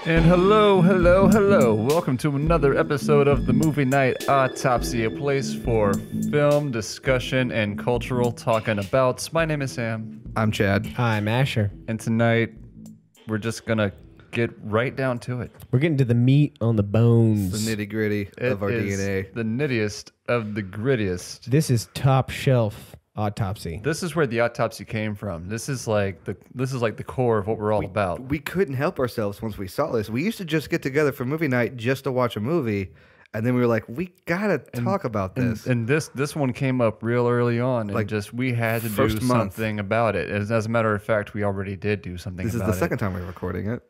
And hello. Welcome to another episode of the Movie Night Autopsy, a place for film discussion and cultural talking abouts. My name is Sam. I'm Chad. I'm Asher. And tonight, we're just going to get right down to it. We're getting to the meat on the bones. The nitty gritty of our DNA. The nittiest of the grittiest. This is top shelf Autopsy. This is where the autopsy came from. This is like the core of what we're all about. We couldn't help ourselves once we saw this. We used to just get together for movie night just to watch a movie, and then we were like, we gotta talk about this. And this one came up real early on, and Like, just we had to do first month. something about it. As a matter of fact, we already did do something This is about the second time we're recording it.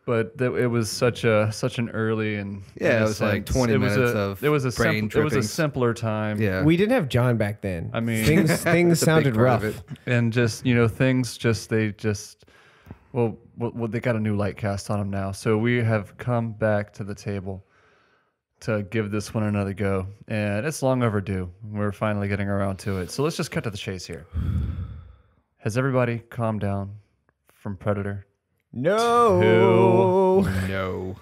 But it was such an early and Yeah, it was like 20 minutes of brain it was a trippings. simpler time. Yeah. We didn't have John back then. I mean, things That's a big sounded part rough. of it. and just things they got a new light cast on them now. So we have come back to the table to give this one another go, and it's long overdue. We're finally getting around to it. So let's just cut to the chase here. Has everybody calmed down from Predator? No. No.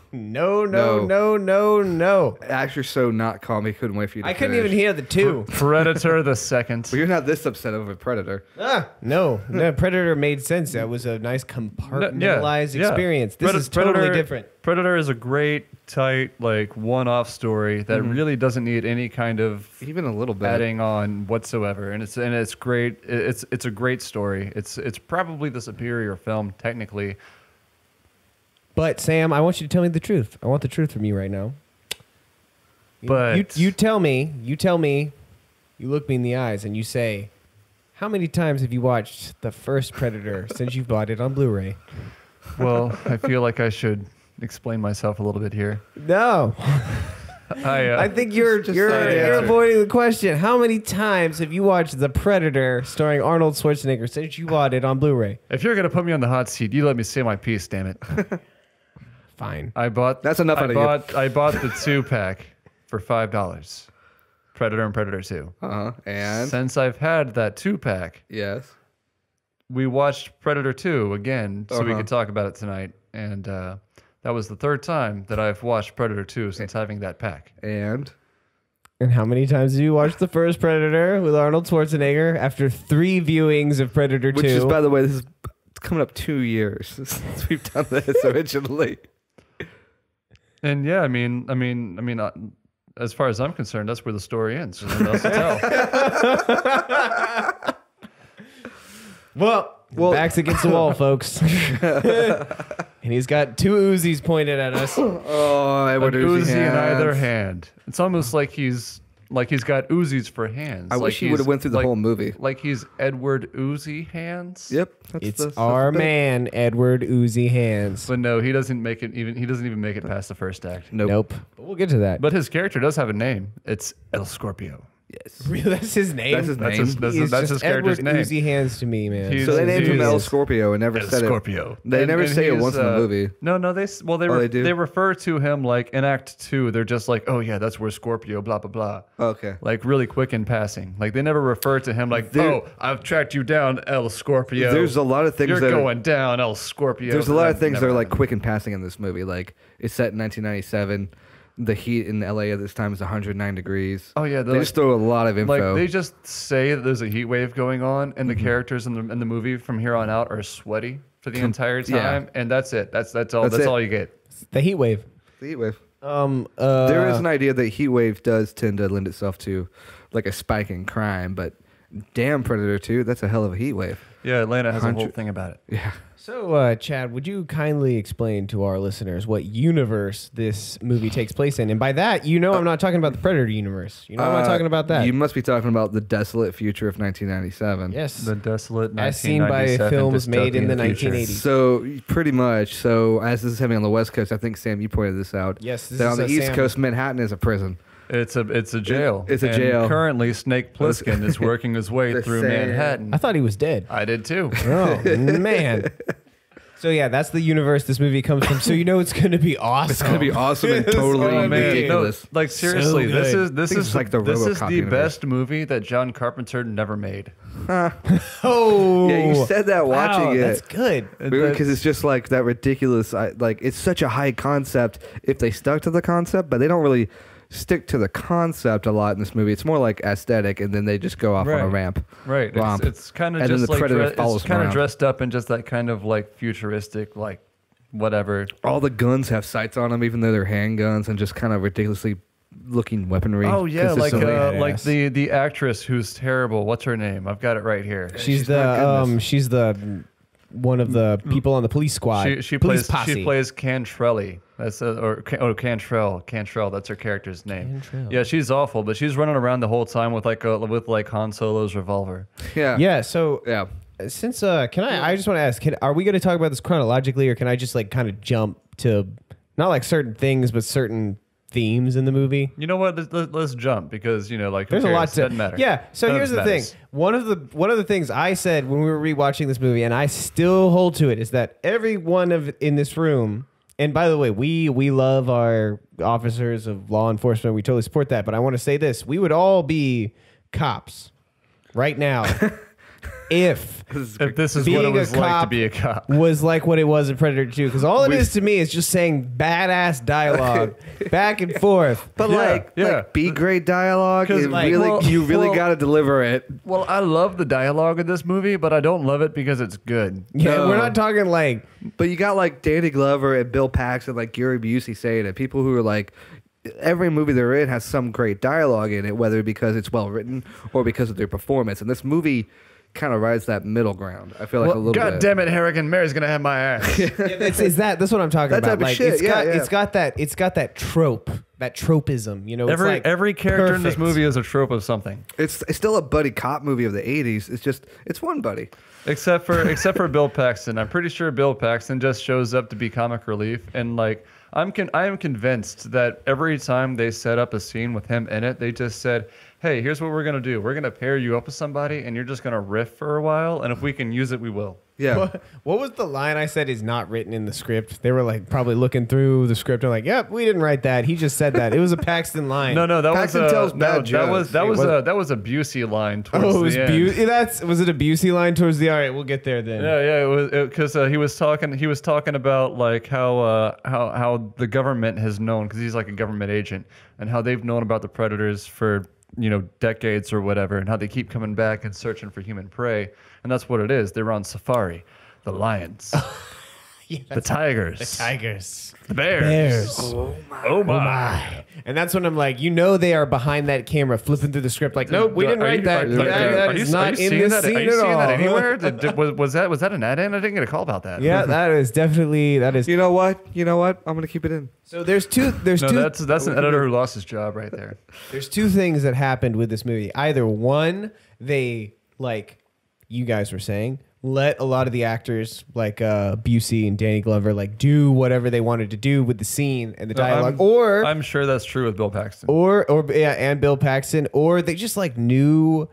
No. Asher's so not calm, he couldn't wait for you to I couldn't finish. even hear the two. Predator the second. Well, you're not this upset over Predator. No, Predator made sense. That was a nice compartmentalized Yeah. experience. This is totally different. Predator is a great, tight, one-off story that really doesn't need any kind of Even a little bit. adding on whatsoever, and it's great. It's a great story. It's probably the superior film technically. But Sam, I want you to tell me the truth. I want the truth from you right now. But you tell me, you look me in the eyes and you say, how many times have you watched the first Predator since you've bought it on Blu-ray? well, I feel like I should explain myself a little bit here. No. I think you're avoiding the question. How many times have you watched The Predator starring Arnold Schwarzenegger since you bought it on Blu-ray? If you're gonna put me on the hot seat, you let me say my piece. Damn it! Fine. That's enough out of you. I bought the 2-pack for $5. Predator and Predator 2. And? Since I've had that 2-pack, Yes. we watched Predator 2 again so we Uh-huh. could talk about it tonight. And that was the third time that I've watched Predator 2 since having that pack. And? And how many times have you watched the first Predator with Arnold Schwarzenegger after 3 viewings of Predator 2? Which is, by the way, this is coming up 2 years since we've done this originally. And yeah, I mean, as far as I'm concerned, that's where the story ends. There's nothing else to tell. Well, back's against the wall, folks. And he's got 2 Uzis pointed at us. Oh, Edward An Uzi in hands. either hand. It's almost like he's got Uzis for hands. I wish he would have went through the whole movie. Like he's Edward Uzi hands. Yep. It's our man, Edward Uzi Hands. But no, he doesn't make it even. He doesn't even make it past the first act. Nope. But we'll get to that. But his character does have a name. It's El Scorpio. Yes. Really, that's his name? That's his name. That's his character's Edward name. Uzi Hands to me, man. He's- So they named him He's- El Scorpio and never El said Scorpio. it. They never say it he's, once in the movie. No, they they do? they refer to him like in Act 2. They're just like, oh yeah, that's where Scorpio. Blah blah blah. Okay. Like really quick in passing. Like they never refer to him like, There- oh, I've tracked you down, El Scorpio. There's a lot of things You're that are- going down, El Scorpio. There's a lot of things that Never are like happened. quick in passing in this movie. Like it's set in 1997. The heat in LA at this time is 109 degrees. Oh yeah, They just throw a lot of info. Like they just say that there's a heat wave going on, and the characters in the movie from here on out are sweaty for the entire time, and that's it. That's all. That's all you get. The heat wave. The heat wave. There is an idea that heat wave does tend to lend itself to like a spike in crime, but damn, Predator 2, that's a hell of a heat wave. Yeah, Atlanta has a whole thing about it. Yeah. So, Chad, would you kindly explain to our listeners what universe this movie takes place in? And by that, I'm not talking about the Predator universe. I'm not talking about that. You must be talking about the desolate future of 1997. Yes. The desolate As seen by 1997 films made in the dystopian future. 1980s. So pretty much. So as this is happening on the West Coast, I think Sam, you pointed this out. Yes, this that is on the a East Sam. Coast, Manhattan is a prison. It's a jail. It's a And jail. Currently, Snake Plissken is working his way The through same. Manhattan. I thought he was dead. I did too. Oh, man. So yeah, that's the universe this movie comes from. So you know it's going to be awesome. It's gonna be awesome and totally ridiculous. No, like seriously, this is like the this is RoboCop the universe. best movie that John Carpenter never made. Oh, Yeah, you said that watching wow, it. That's good. Because it's just like that ridiculous. Like it's such a high concept. If they stuck to the concept, but they don't really stick to the concept a lot in this movie. It's more like aesthetic, and then they just go off on a ramp. Right. Romp. It's kind of And then just the like Predator follows it's him kind of around. dressed up in just that kind of like futuristic, like whatever. All the guns have sights on them, even though they're handguns, and just kind of ridiculously looking weaponry. Oh yeah, like consistently. the actress who's terrible. What's her name? I've got it right here. She's the one of the people on the police squad. She police plays posse. she plays Cantrelli. That's Cantrell. That's her character's name. Cantrell. Yeah, she's awful, but she's running around the whole time with like Han Solo's revolver. Yeah. So Yeah. since can I just want to ask, are we going to talk about this chronologically, or can I just like kind of jump to not like certain things, but certain themes in the movie? You know what? Let's jump because like There's a lot to doesn't matter. Yeah. So None here's of the it thing. matters. One of the things I said when we were rewatching this movie, and I still hold to it, is that every one of in this room. And by the way, we love our officers of law enforcement. We totally support that. But I want to say this: we would all be cops right now if This is being what it was a like to cop be a cop. was like what it was in Predator 2. Because all it is to me is just saying badass dialogue back and forth. But Yeah. like B grade dialogue, 'Cause, it like, you really well- got to deliver it. Well, I love the dialogue in this movie, but I don't love it because it's good. Yeah, No. we're not talking like But you got like Danny Glover and Bill Paxton, like Gary Busey saying it. People who are like, every movie they're in has some great dialogue in it, whether because it's well written or because of their performance. And this movie kind of rides that middle ground. I feel like a little God bit. damn it, Harrigan, Mary's gonna have my ass. that's what I'm talking That about. type of Like shit, it's got that trope, that tropism. You know, it's like Every character in this perfect. movie is a trope of something, It's still a buddy cop movie of the 80s. It's one buddy. except for Bill Paxton. I'm pretty sure Bill Paxton just shows up to be comic relief, and like I am convinced that every time they set up a scene with him in it, they just said, hey, here's what we're going to do. We're going to pair you up with somebody, and you're just going to riff for a while, and if we can use it, we will. Yeah. What was the line I said is not written in the script? They were like probably looking through the script and like, yep, we didn't write that. He just said that. It was a Paxton line. No, that Paxton was tells no, bad that was jokes. that was a Busey line towards Oh, it was the end. was it a Busey line towards the? All right, we'll get there then. Yeah, it was because he was talking about like how the government has known, because he's like a government agent, and how they've known about the predators for decades or whatever, and how they keep coming back and searching for human prey, and that's what it is. They're on safari, the lions, the tigers, the bears. Oh my. And that's when I'm like, they are behind that camera flipping through the script. Like, nope, we didn't write that. That is not in this scene Are you at seeing that all. anywhere? Was that an ad-in? I didn't get a call about that. Yeah, that is. You know what? I'm going to keep it in. So there's two. That's an editor who lost his job right there. There's two things that happened with this movie. Either one, they, like you guys were saying, let a lot of the actors like Busey and Danny Glover like do whatever they wanted to do with the scene and the dialogue, or I'm sure that's true with Bill Paxton. and Bill Paxton, or they just like knew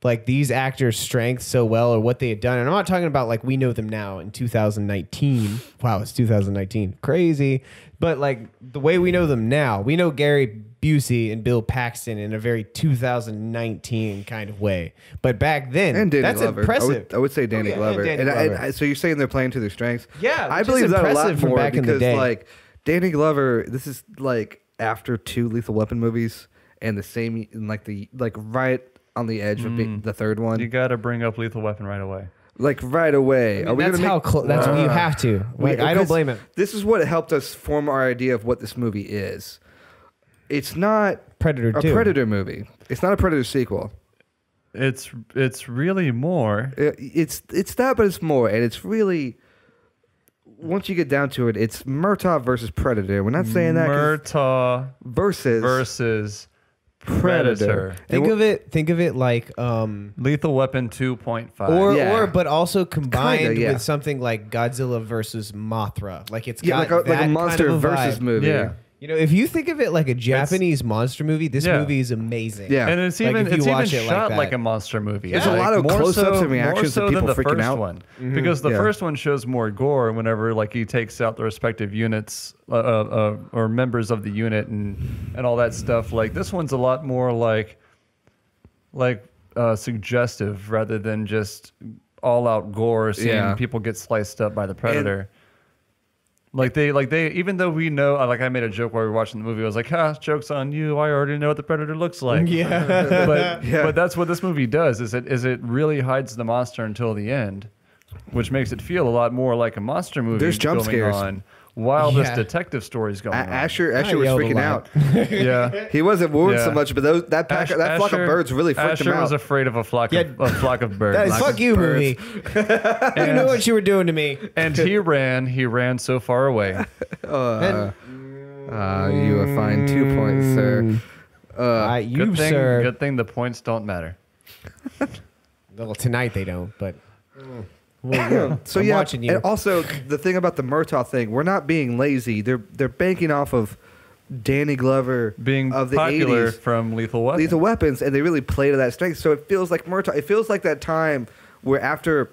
like these actors' strengths so well or what they had done. And I'm not talking about like we know them now in 2019. Wow, it's 2019. Crazy. But like the way we know them now, we know Gary Busey and Bill Paxton in a very 2019 kind of way. But back then, And Danny that's Glover. impressive. I would say Danny yeah, Glover. and Danny Glover. So you're saying they're playing to their strengths? Yeah, I which is believe that a lot impressive from more back in the because day. like Danny Glover, this is like after 2 Lethal Weapon movies and the same right on the edge of being the third one. You got to bring up Lethal Weapon right away. Like right away. I mean, that's how that's what you have to. Like, I don't blame it. This is what helped us form our idea of what this movie is. It's not Predator a 2. Predator movie. It's not a Predator sequel. It's really more. It's that, but it's more, and it's really. Once you get down to it, it's Murtaugh versus Predator. We're not saying that. Murtaugh versus Predator. Think of it like Lethal Weapon 2.5. or but also combined Kinda, yeah. with something like Godzilla versus Mothra. Like it's Yeah, got like a that monster kind of a versus vibe. movie. Yeah. You know, if you think of it like a Japanese monster movie, this movie is amazing. Yeah. And it's Like, even if you it's even watch it shot like like that. a monster movie. There's a lot of more close-ups and more reactions so of people than the freaking first out. one, because the Yeah. first one shows more gore whenever like he takes out the respective units or members of the unit and all that stuff. Like this one's a lot more like suggestive rather than just all out gore, seeing people get sliced up by the predator. Like they, even though we know, like I made a joke while we were watching the movie. I was like, "Ha, joke's on you! I already know what the predator looks like." Yeah. but that's what this movie does. Is it really hides the monster until the end, which makes it feel a lot more like a monster movie. There's jump going scares. on while this Yeah. detective story is going on. Asher I was yelled a freaking lot. out. Yeah. He wasn't wounded Yeah. so much, but that flock of birds really freaked him Asher out. was afraid of a flock Yeah. of birds. That is fuck you, birds. movie. You know what you were doing to me. And he ran so far away. You are fined 2 points, sir. You, sir. Good thing the points don't matter. Well, tonight they don't, but. Well, yeah. So I'm yeah, watching you. and also the thing about the Murtaugh thing, we're not being lazy. They're banking off of Danny Glover Being of the popular 80s, from Lethal Weapon. Lethal Weapons, and they really play to that strength. So it feels like Murtaugh. It feels like that time where after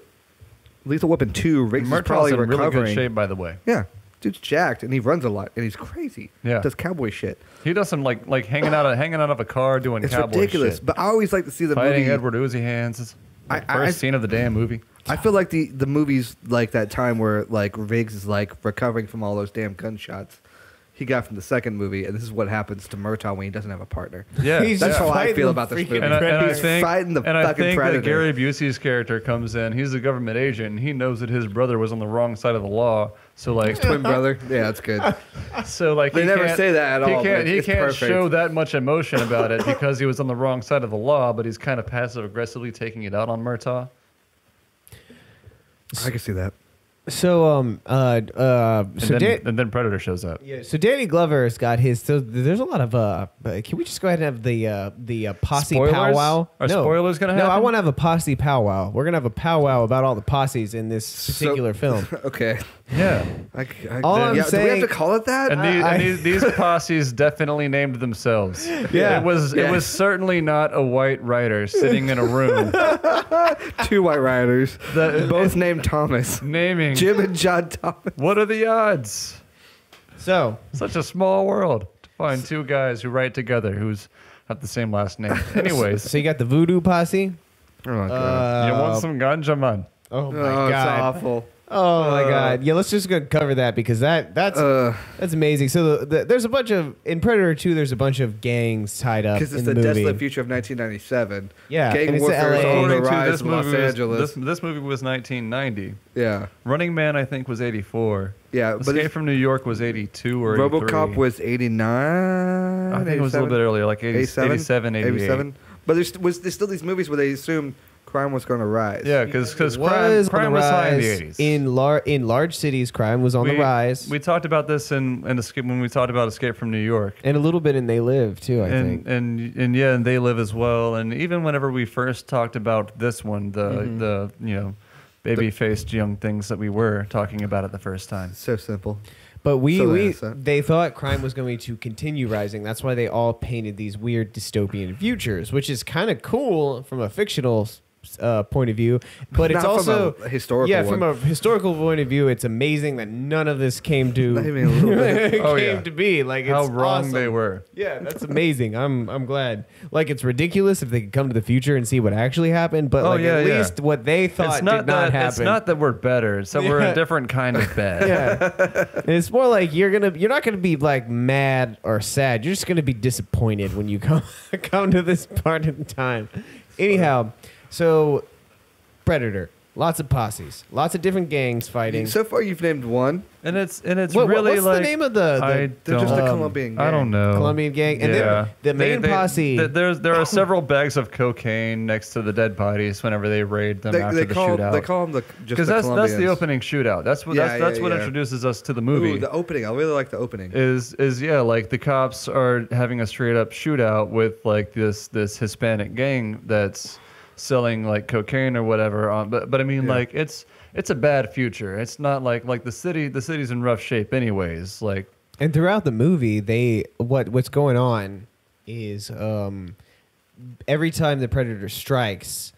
Lethal Weapon 2, Riggs is Murtaugh's probably in really recovering. good shape, by the way. Yeah, dude's jacked and he runs a lot and he's crazy. Yeah. Does cowboy shit. He does some like hanging out of a car doing It's cowboy ridiculous. shit. But I always like to see the Fighting movie. Edward Uzi Hands. It's the I- first scene of the damn movie. I feel like the movies like that time where like Riggs is like recovering from all those damn gunshots he got from the second movie, and this is what happens to Murtaugh when he doesn't have a partner. Yeah, He's That's just how I fighting feel the about this freaking movie. and I He's think, fighting the and I fucking think predator. that Gary Busey's character comes in. He's a government agent. And he knows that his brother was on the wrong side of the law. So like, Twin brother. Yeah, that's good. so like They he never can't- say that at he all, Can't, but he it's can't perfect. show that much emotion about it because he was on the wrong side of the law. But he's kind of passive aggressively taking it out on Murtaugh. I can see that. So And, and then Predator shows up. yeah, so Danny Glover's got his. So there's a lot of. Can we just go ahead and have the posse Spoilers? powwow? Are spoilers gonna No, I happen? want to have a posse powwow. We're gonna have a powwow about all the posses in this particular film. Okay. Yeah. All I'm do we have saying- to call it that? And these posses definitely named themselves. Yeah. It was certainly not a white writer sitting in a room Two white riders, both named Thomas. naming. Jim and John Thomas. What are the odds? So Such a small world to find two guys who write together who's have the same last name. Anyways, so you got the voodoo posse. Oh my god. you want some ganja, man? Oh my Oh, it's god. awful. Oh my god. Yeah, let's just go cover that because that's amazing. So there's a bunch of in Predator 2. There's a bunch of gangs tied up Because in it's the the movie. desolate future of 1997. Yeah, Gang and it's warfare is LA. on the According to rise this in Los movie, Angeles. this movie was 1990. Yeah. Running Man, I think, was 84. Yeah, but Escape from New York was 82 or 83. RoboCop was 89. I think it was a little bit earlier, like 87, 88. 87. But there's still these movies where they assumed crime was going to rise. Yeah, because Was crime on the was high in the rise. 80s. In large cities, crime was on the rise. We talked about this in Escape when we talked about Escape from New York. And a little bit in They Live too, I think. And yeah, and They Live as well. And even whenever we first talked about this one, the baby-faced young things that we were talking about it the first time. So simple. But So innocent. they thought crime was going to continue rising. That's why they all painted these weird dystopian futures, which is kind of cool from a fictional point of view. But it's Not from also a historical Yeah, one. from a historical point of view, it's amazing that none of this came to Not even a little bit. Oh, yeah. to be. Like How it's wrong awesome. they were. Yeah, that's amazing. I'm glad. Like it's ridiculous if they could come to the future and see what actually happened, but Oh, like yeah, at yeah. least what they thought It's not did not that happen. it's not that we're better. It's that we're Yeah. a different kind of bad. Yeah, and it's more like you're not gonna be like mad or sad. You're just gonna be disappointed when you come to this part of the time. Anyhow, so Predator, lots of posses, lots of different gangs fighting. So far, you've named one. And it's really what's like the name of the They're just a don't- Colombian gang. I don't know. Colombian gang? And yeah. then the main posse. There are several bags of cocaine next to the dead bodies whenever they raid them after They the call shootout. they call them just Because the that's the Colombians. opening shootout. That's what Yeah, that's yeah, what yeah. introduces us to the movie. Ooh, the opening. I really like the opening. is yeah, like the cops are having a straight up shootout with like this Hispanic gang that's selling like cocaine or whatever. But I mean, Yeah. like it's a bad future. It's not like the city's in rough shape anyways. Like And throughout the movie, what's going on is every time the predator strikes,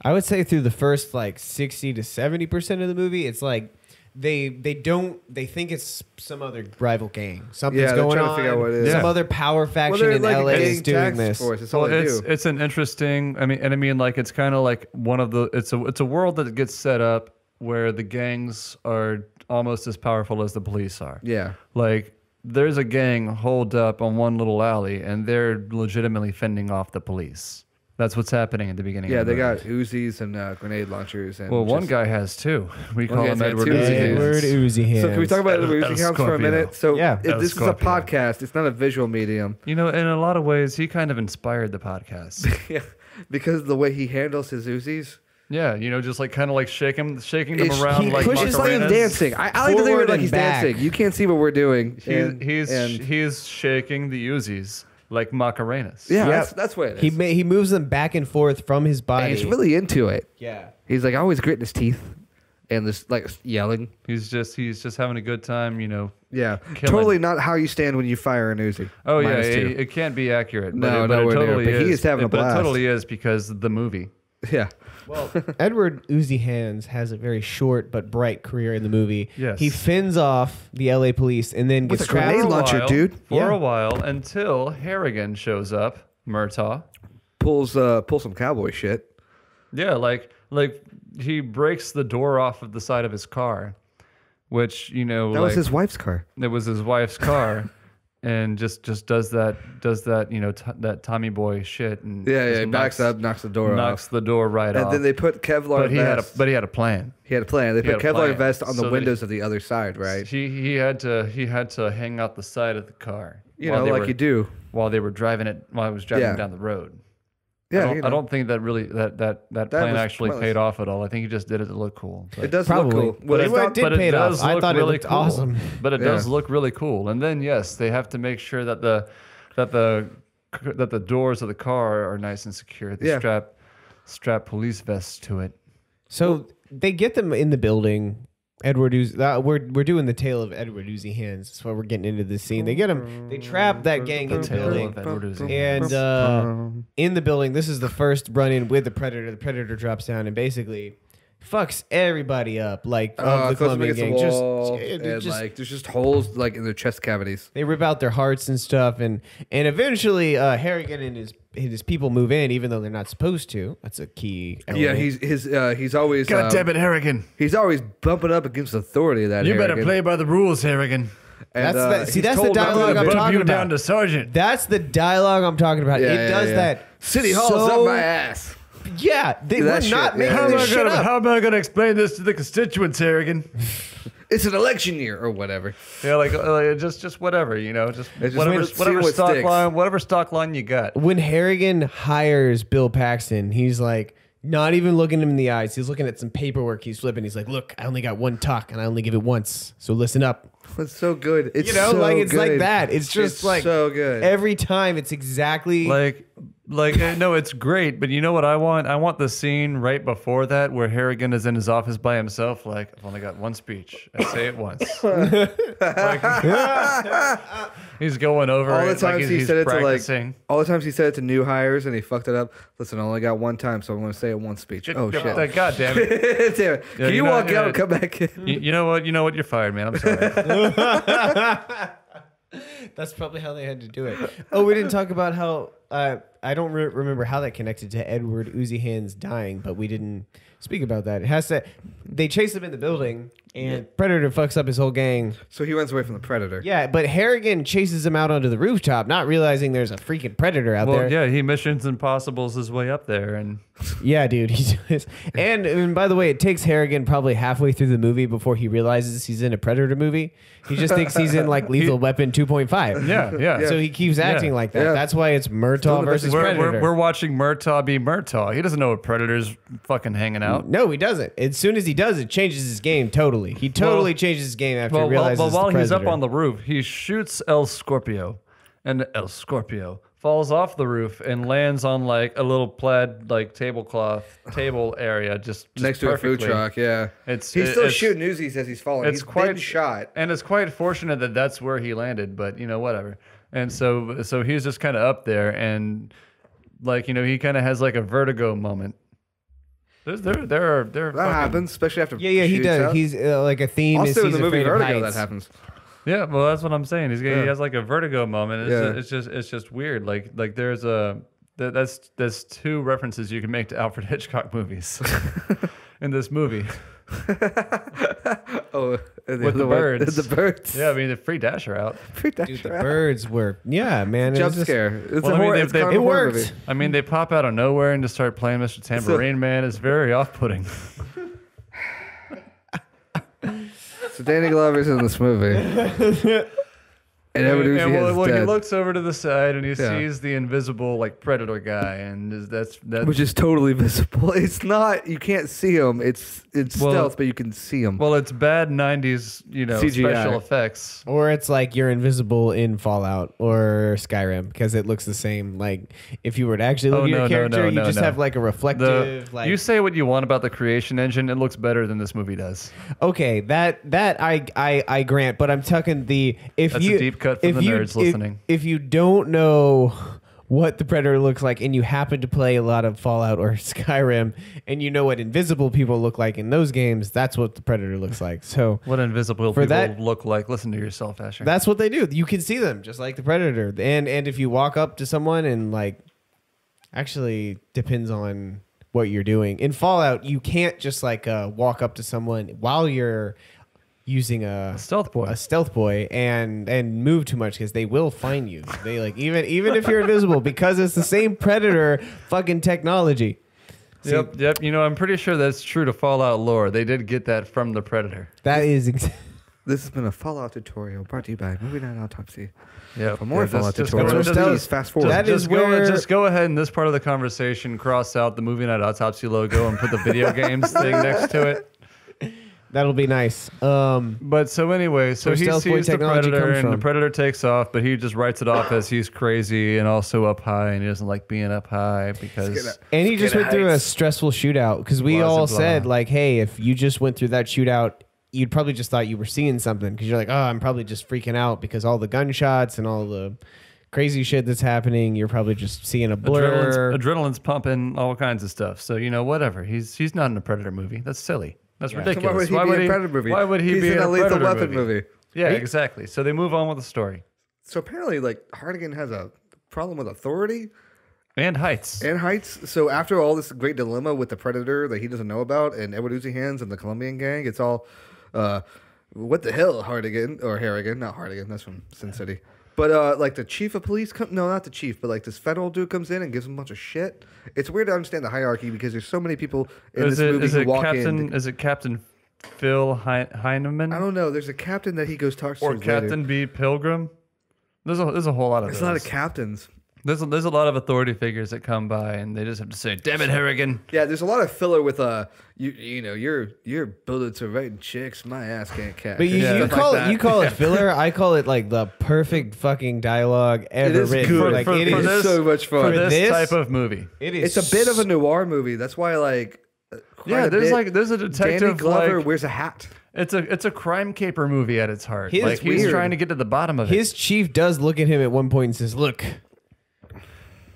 I would say through the first like 60 to 70% of the movie, it's like they think it's some other rival gang. Something's going trying on. to figure out what it is. Some Yeah. other power faction in LA is doing this. That's all they do. It's an interesting. I mean, like it's kind of like one of the. It's a world that gets set up where the gangs are almost as powerful as the police are. Yeah. Like there's a gang holed up on one little alley, and they're legitimately fending off the police. That's what's happening at the beginning. Yeah, of the they movie. got Uzis and grenade launchers. And Well, one just- guy has two. We One call guy's him got Edward two. Uzi Hands. Edward Uzi Hands. So can we talk about the El Uzi counts for a minute? So Yeah. this is a Scorpio. podcast. It's not a visual medium. You know, in a lot of ways, he kind of inspired the podcast. Yeah, because of the way he handles his Uzis. Yeah, you know, just like kind of like shaking them He around like pushes It's like he's Macarenas. dancing. I like to think of Forward it like and he's back. dancing. You can't see what we're doing. And He's shaking the Uzis like Macarenas. yeah, Yep. that's what it is. He moves them back and forth from his And body. he's really into it. yeah. He's like always gritting his teeth and this like yelling. He's just having a good time, you know. Yeah, Killing. totally not how you stand when you fire an Uzi. Oh yeah, -2. it can't be accurate. No, but it nowhere near, totally but is. he is having a But blast. it totally is because of the movie. Yeah. Well, Edward Uzi Hands has a very short but bright career in the movie. Yes. He fends off the LA police and then With gets a grenade trapped. launcher, dude. For Yeah. a while until Harrigan shows up, Murtaugh. Pulls some cowboy shit. Yeah, like he breaks the door off of the side of his car, which you know That was his wife's car. it was his wife's car, and just does that you know that Tommy boy shit and Yeah, just he backs up, knocks the door knocks off. the door right And off. then they put Kevlar but he had a vest. but he had a plan. He had a plan. They he put had a Kevlar plan. vest on So the that windows of the other side, right? He had to hang out the side of the car. You while know, they like were- you do. while they were driving it while I was driving Yeah. down the road. Yeah, I don't think that really that plan was actually pointless. paid off at all. I think he just did it to look cool. But- It does Probably. look cool. Well, But it's it not- did but pay it it off. does I look thought it really looked cool. awesome. But it Yeah. does look really cool. And then yes, they have to make sure that the doors of the car are nice and secure. They Yeah. strap police vests to it. So they get them in the building. Edward Uzi. We're doing the tale of Edward Uzi Hands. That's why we're getting into this scene. They get him. They trap that gang in the Tale building. of Edward Uzi. And in the building, this is the first run-in with the Predator. The Predator drops down and basically fucks everybody up. Like of the close them Colombian against the gang. wall, Just and like there's just holes like in their chest cavities. they rip out their hearts and stuff, and eventually Harrigan and his people move in, even though they're not supposed to. That's a key element. Yeah, he's always God damn it, Harrigan! he's always bumping up against authority. That You better Harrigan. play by the rules, Harrigan. And, That's he's the told not to dialogue I'm bump talking you about. down to sergeant. That's the dialogue I'm talking about. Yeah, It yeah, does yeah. that. City Hall's so- up my ass. Yeah, they That were shit, not yeah. making How this shit up. How am I gonna explain this to the constituents, Harrigan? It's an election year or whatever. Yeah, like just whatever, you know, just It's just whatever seeing what sticks. whatever stock line you got. When Harrigan hires Bill Paxton, he's like not even looking him in the eyes. He's looking at some paperwork he's flipping. He's like, "Look, I only got one talk, and I only give it once. So listen up." It's so good. It's You know, so like it's like good. that. It's just It's like so good. every time. It's exactly No, it's great, but you know what I want? I want the scene right before that where Harrigan is in his office by himself. Like, I've only got one speech. I say it once. He's going over all the it, like times he he's said it to practicing. like all the times he said it to new hires and he fucked it up. Listen, I only got one time, so I'm going to say it one speech. Oh shit! God damn it! Damn it. Can you know, walk out and come back in? You know what? You know what? You're fired, man. I'm sorry. That's probably how they had to do it. Oh, we didn't talk about how I don't remember how that connected to Edward Uzi Hands dying, but we didn't speak about that. It has to. They chase him in the building, and Predator fucks up his whole gang. So he runs away from the predator. Yeah, but Harrigan chases him out onto the rooftop, not realizing there's a freaking predator out there. Well, yeah, he Missions Impossible's his way up there, and Yeah, dude. He does. And by the way, it takes Harrigan probably halfway through the movie before he realizes he's in a Predator movie. He just thinks he's in like Lethal Weapon 2.5. yeah. So he keeps acting like that. Yeah. That's why it's Murtaugh versus Predator. We're watching Murtaugh be Murtaugh. He doesn't know what Predator's fucking hanging out. No, he doesn't. As soon as he does, it changes his game totally. He totally changes his game after he realizes while the he's up Predator. on the roof, he shoots El Scorpio, and El Scorpio falls off the roof and lands on like a little plaid like table area just Next to a food perfectly. truck, yeah. He's He's still shooting Uzis as he's falling. He's been shot. and it's quite fortunate that that's where he landed, but whatever. And so he's just kind of up there, and like he kind of has like a vertigo moment. There are That happens, especially after Yeah, he shoots does. out. He's like a theme is Also in he's the movie afraid of Vertigo, that heights. happens. Yeah, well, that's what I'm saying. He has like a vertigo moment. It's just weird. Like there's two references you can make to Alfred Hitchcock movies in this movie. Oh, With the birds. The birds. Yeah, I mean the free Dasher out. Free Dasher Dude, the out. birds were man. Jump It was just- scare. It's Well, a I mean, horror. they- It's they- kind of it a horror worked. movie. I mean, they pop out of nowhere and just start playing Mr. Tambourine Man. It's very off-putting. So Danny Glover's in this movie. And everybody And is well, he dead. looks over to the side and he Yeah. sees the invisible like predator guy, and that's Which is totally visible. It's not. You can't see him. It's Well- stealth, but you can see him. well, it's bad '90s, CGI. special effects. Or it's like you're invisible in Fallout or Skyrim because it looks the same. Like if you were to actually look Oh, at your no, no, character, no, you no, just no. have like a reflective. You say what you want about the creation engine, it looks better than this movie does. Okay, that I grant, but I'm tucking the if That's you a deep cut from if the you- nerds listening. If you don't know what the Predator looks like and you happen to play a lot of Fallout or Skyrim and you know what invisible people look like in those games, that's what the Predator looks like. So What invisible For people that- look like? Listen to yourself, Asher. that's what they do. You can see them just like the Predator. And if you walk up to someone and like actually depends on what you're doing. In Fallout, you can't just like walk up to someone while you're using a Stealth boy. and move too much because they will find you. They like even if you're invisible because it's the same Predator fucking technology. See, Yep. I'm pretty sure that's true to Fallout lore. They did get that from the Predator. that is This has been a Fallout tutorial brought to you by Movie Night Autopsy. Yeah. For more Fallout just tutorials, go- please fast forward. That is just go, where- just go ahead in this part of the conversation, cross out the Movie Night Autopsy logo and put the video games thing next to it. that'll be nice. But so anyway, so Where he stealth boy sees the technology Predator comes and the from. Predator takes off, but he just writes it off as he's crazy and also up high, and he doesn't like being up high because And he just went through a heights. stressful shootout because we Blah, all blah. said like, hey, if you just went through that shootout, you'd probably just thought you were seeing something because you're like, oh, I'm probably just freaking out because all the gunshots and all the crazy shit that's happening. You're probably just seeing a blur. adrenaline's pumping, all kinds of stuff. So whatever. He's not in a Predator movie. That's silly. That's Yeah. ridiculous. So why would he be in a Predator movie? Why would he He's be in a Lethal Predator Weapon movie. Yeah, exactly. So they move on with the story So apparently, like Hardigan has a problem with authority and heights. and heights. So after all this great dilemma with the Predator that he doesn't know about, and Edward Uzi Hands and the Colombian gang, it's all, what the hell, Hardigan or Harrigan? Not Hardigan. That's from Sin City. But like the chief of police, no, not the chief, but like this federal dude comes in and gives him a bunch of shit. It's weird to understand the hierarchy because there's so many people in this movie who walk in. Is it Captain Phil Heineman? I don't know. There's a captain that he goes talks Or to Captain later. B. Pilgrim? There's a whole lot of It's those. not a captain's. There's a lot of authority figures that come by and they just have to say, "Damn it, Harrigan." Yeah, there's a lot of filler with your bullets are writing chicks. My ass can't catch. But you Stuff call like that. it filler. I call it like the perfect fucking dialogue ever is written. good. Like For- it for is this- so much For fun. this this- type of movie. It is. It's a bit of a noir movie. That's why like quite Yeah, a there's bit. there's a Danny detective Glover like wears a hat. it's a crime caper movie at its heart. His- Like he's weird. trying to get to the bottom of it. His chief does look at him at one point and says, "Look,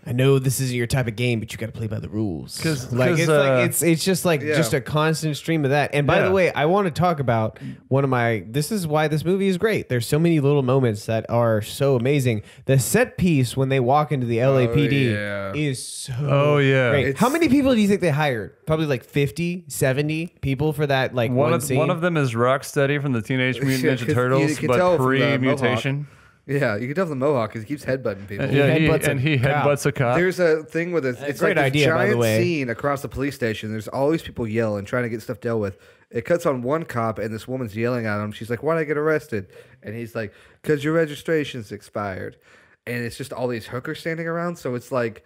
I know this isn't your type of game, but you got to play by the rules." 'Cause- like 'cause, it's just like Yeah. just a constant stream of that. And by Yeah. the way, I want to talk about one of my. This is why this movie is great. There's so many little moments that are so amazing. The set piece when they walk into the LAPD yeah. is so. Oh, yeah. great. It's- How many people do you think they hired? Probably like 50, 70 people for that. Like one scene. One of them is Rocksteady from the Teenage Mutant Yeah, Ninja 'cause you Turtles, can but tell from the pre-mutation. Yeah, you can tell from the mohawk because he keeps headbutting people. Yeah, he headbutts a headbutts a cop. There's a thing with it. It's great like this idea, by the giant way. scene across the police station. There's always people yelling, trying to get stuff dealt with. It cuts on one cop, and this woman's yelling at him. She's like, "Why'd I get arrested?" And he's like, "Cause your registration's expired." And it's just all these hookers standing around. So it's like,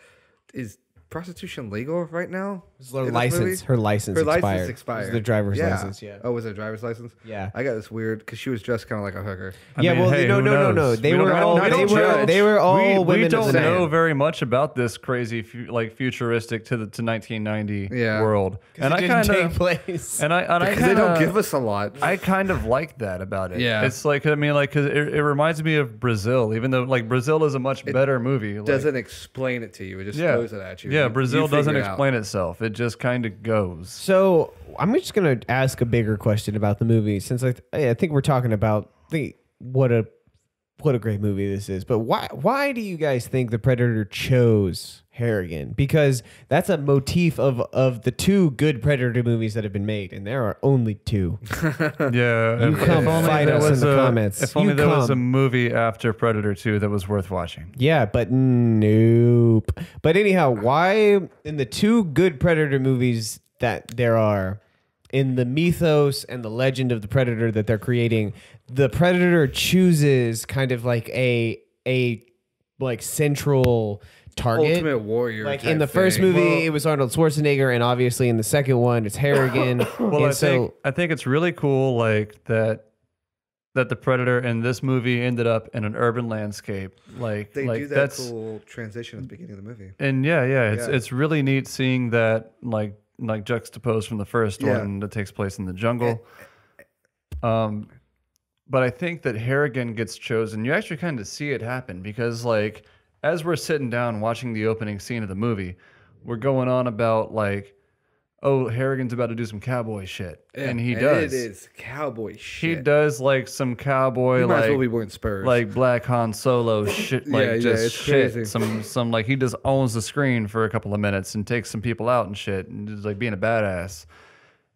is prostitution legal right now? Her in this license. movie? Her license Her expired. license It expired. was the driver's license. Yeah. Oh, was it a driver's license? Yeah. I got this weird because she was dressed kind of like a hooker. Yeah, mean, well, hey, no, who no, no, no. knows? They We were don't- all. we don't judge. They were all we women don't of the know night. very much about this crazy, futuristic to 1990 Yeah. world, and it I didn't kind take of, place. and I Because kinda, they don't give us a lot. I kind of like that about it. Yeah. It's like, I mean, like, 'cause it reminds me of Brazil, even though, like, Brazil is a much better movie. Like, Doesn't explain it to you. It just yeah. throws it at you. Yeah, You Brazil figure doesn't it out. explain itself. It just kind of goes. So I'm just gonna ask a bigger question about the movie, since I think we're talking about what a great movie this is. But why do you guys think the Predator chose Harrigan? Because that's a motif of the two good Predator movies that have been made, and there are only two. Yeah. You come only fight there us in was the a- comments. If only You there was a come. movie after Predator 2 that was worth watching. Yeah, but nope. But anyhow, why in the two good Predator movies that there are, in the mythos and the legend of the Predator that they're creating, the Predator chooses kind of like a like central target. Ultimate Warrior. Like type in the first thing. movie, it was Arnold Schwarzenegger, and obviously in the second one, it's Harrigan. Well, and I think it's really cool, like that the Predator in this movie ended up in an urban landscape. Like They like do that that's cool transition at the beginning of the movie. and yeah, Yeah. it's really neat seeing that like juxtaposed from the first Yeah. one that takes place in the jungle. But I think that Harrigan gets chosen. You actually kind of see it happen because, like, as we're sitting down watching the opening scene of the movie, we're going on about like, oh, Harrigan's about to do some cowboy shit, and he does. It is cowboy shit. He does like some cowboy, You might as like well be wearing Spurs. like Black Han Solo shit, like Yeah, just it's shit. crazy. Some like he just owns the screen for a couple of minutes and takes some people out and shit, and just like being a badass.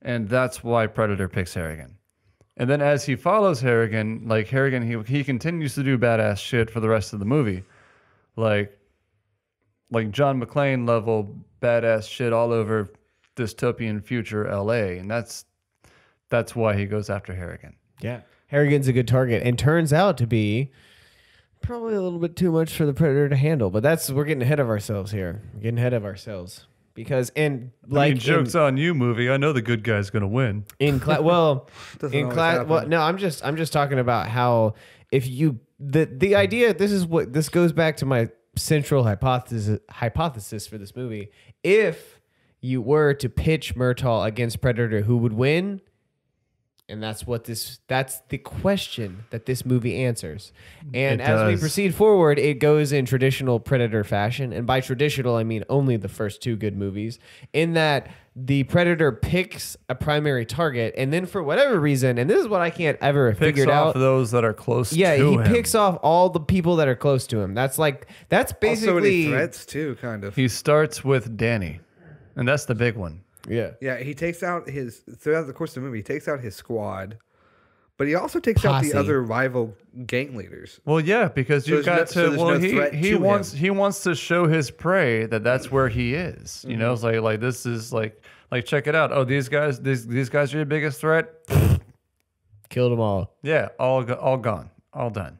And that's why Predator picks Harrigan. And then as he follows Harrigan, like Harrigan, he continues to do badass shit for the rest of the movie, like John McClane level badass shit all over dystopian future LA, and that's why he goes after Harrigan. yeah, Harrigan's a good target, and turns out to be probably a little bit too much for the Predator to handle. But we're getting ahead of ourselves here. We're getting ahead of ourselves. Because Like jokes on you, movie. I know the good guy's gonna win. in class, well, Doesn't in always class, happen. well, no, I'm just talking about how if you the idea. This goes back to my central hypothesis for this movie. If you were to pitch Murtaugh against Predator, who would win? And that's the question that this movie answers. And It as we does. proceed forward, it goes in traditional Predator fashion. And by traditional, I mean only the first two good movies, in that the Predator picks a primary target. And then for whatever reason, and this is what I can't ever Picks figure off out. those that are close. Yeah, to he him. picks off all the people that are close to him. That's also basically, any threats too, kind of. He starts with Danny, and that's the big one. yeah. Yeah, he takes out throughout the course of the movie, he takes out his squad, but he also takes out Posse. the other rival gang leaders. Well, yeah, because you've there's got no- so to. there's Well, no threat he to wants him. he wants to show his prey that that's where he is. You know, it's like this is like check it out. Oh, these guys are your biggest threat. Killed them all. Yeah, all gone, all done.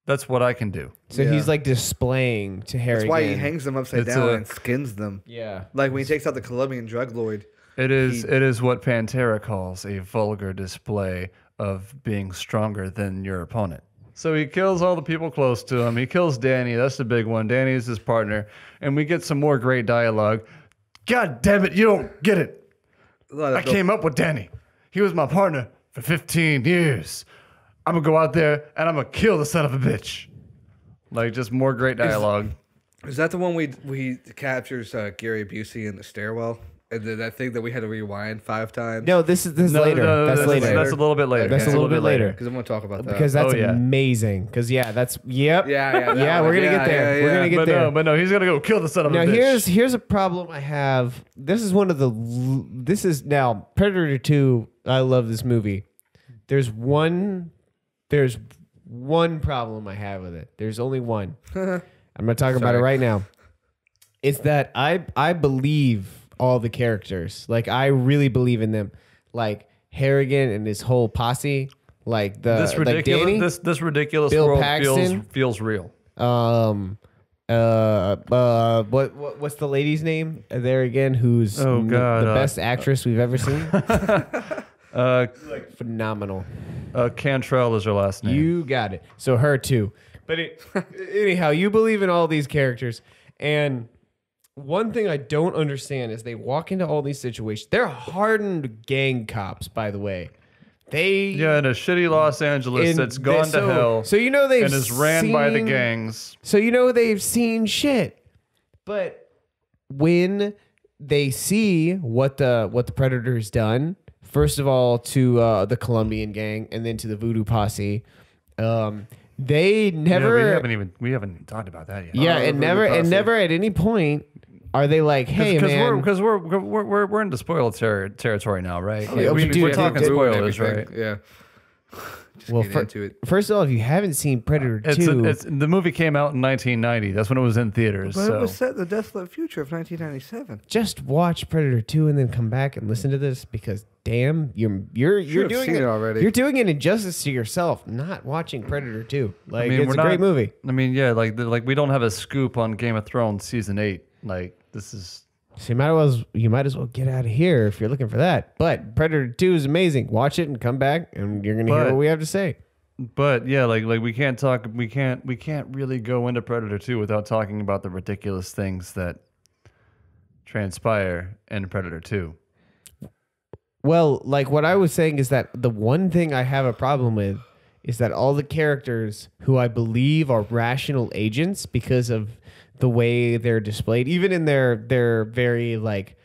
That's what I can do. So Yeah. he's like displaying to Harry. That's why he hangs them upside It's down a- and skins them. Yeah. Like when he takes out the Colombian drug lord. It is what Pantera calls a vulgar display of being stronger than your opponent. So he kills all the people close to him. He kills Danny. That's the big one. Danny is his partner. And we get some more great dialogue. God damn it, you don't get it. I came up with Danny. He was my partner for 15 years. I'm going to go out there and I'm going to kill the son of a bitch. Like, just more great dialogue. Is that the one we captures Gary Busey in the stairwell? And then that thing that we had to rewind 5 times? No, this is later. That's later. That's a little bit later. That's a little bit later. Because I'm going to talk about that. Because that's Oh, yeah. amazing. Because that's yep. Yeah, that yeah. one. We're gonna Yeah, get there. yeah, We're yeah. gonna get there. But no, he's going to go kill the son of a Now bitch. here's a problem I have. This is now Predator 2. I love this movie. There's one problem I have with it. There's only one. I'm gonna talk about it Sorry. right now. It's that I believe all the characters. Like I really believe in them. Like Harrigan and his whole posse. Like this like Danny, ridiculous this ridiculous Bill world Paxton. feels real. What's the lady's name there again? Who's Oh, God, the best actress we've ever seen? Like Phenomenal. Cantrell is her last name. You got it. So her too. But anyhow, you believe in all these characters, and one thing I don't understand is they walk into all these situations. They're hardened gang cops, by the way. Yeah, in a shitty Los Angeles that's gone to hell. So you know they've and is ran by the gangs. So you know they've seen shit. But when they see what the Predator's done, first of all to the Colombian gang and then to the Voodoo Posse, they never we haven't even talked about that yet. Yeah, and never at any point are they like, hey, man. Because we're into spoiler territory now, right? Oh, yeah, We're talking spoilers, right? Yeah. Well, into it. first of all, if you haven't seen Predator 2... the movie came out in 1990. That's when it was in theaters. But so. it was set in the desolate future of 1997. just watch Predator 2 and then come back and listen to this because damn, you're doing seen it already. You're doing an injustice to yourself not watching Predator 2. Like I mean, it's a great movie. I mean, yeah, like we don't have a scoop on Game of Thrones season 8. Like this is. So you might as well get out of here if you're looking for that. But Predator 2 is amazing. Watch it and come back and you're gonna hear what we have to say. But yeah, like we can't really go into Predator 2 without talking about the ridiculous things that transpire in Predator 2. Well, like what I was saying is that the one thing I have a problem with is that all the characters who I believe are rational agents because of the way they're displayed, even in their very like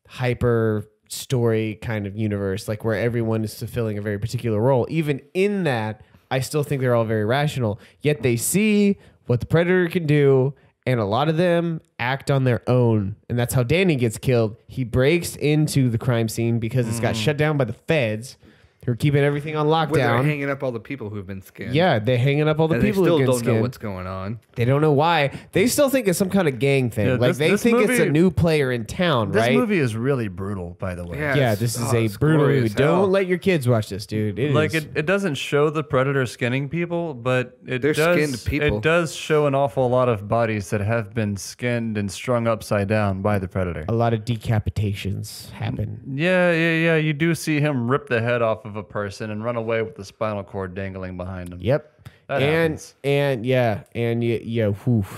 hyper story kind of universe, like where everyone is fulfilling a very particular role, even in that, I still think they're all very rational. Yet they see what the Predator can do, and a lot of them act on their own. And that's how Danny gets killed. He breaks into the crime scene because it's got shut down by the feds who are keeping everything on lockdown. Where they're hanging up all the people who've been skinned. Yeah, they're hanging up all the people who've been skinned. They still don't know what's going on. They don't know why. They still think it's some kind of gang thing. Yeah, like they think it's a new player in town, this right? This movie is really brutal, by the way. Yeah, this is a brutal movie. Don't let your kids watch this, dude. It doesn't show the Predator skinning people, but they're skinned people. It does show an awful lot of bodies that have been skinned and strung upside down by the Predator. A lot of decapitations happen. Yeah. You do see him rip the head off of a person and run away with the spinal cord dangling behind him. Yep. That happens.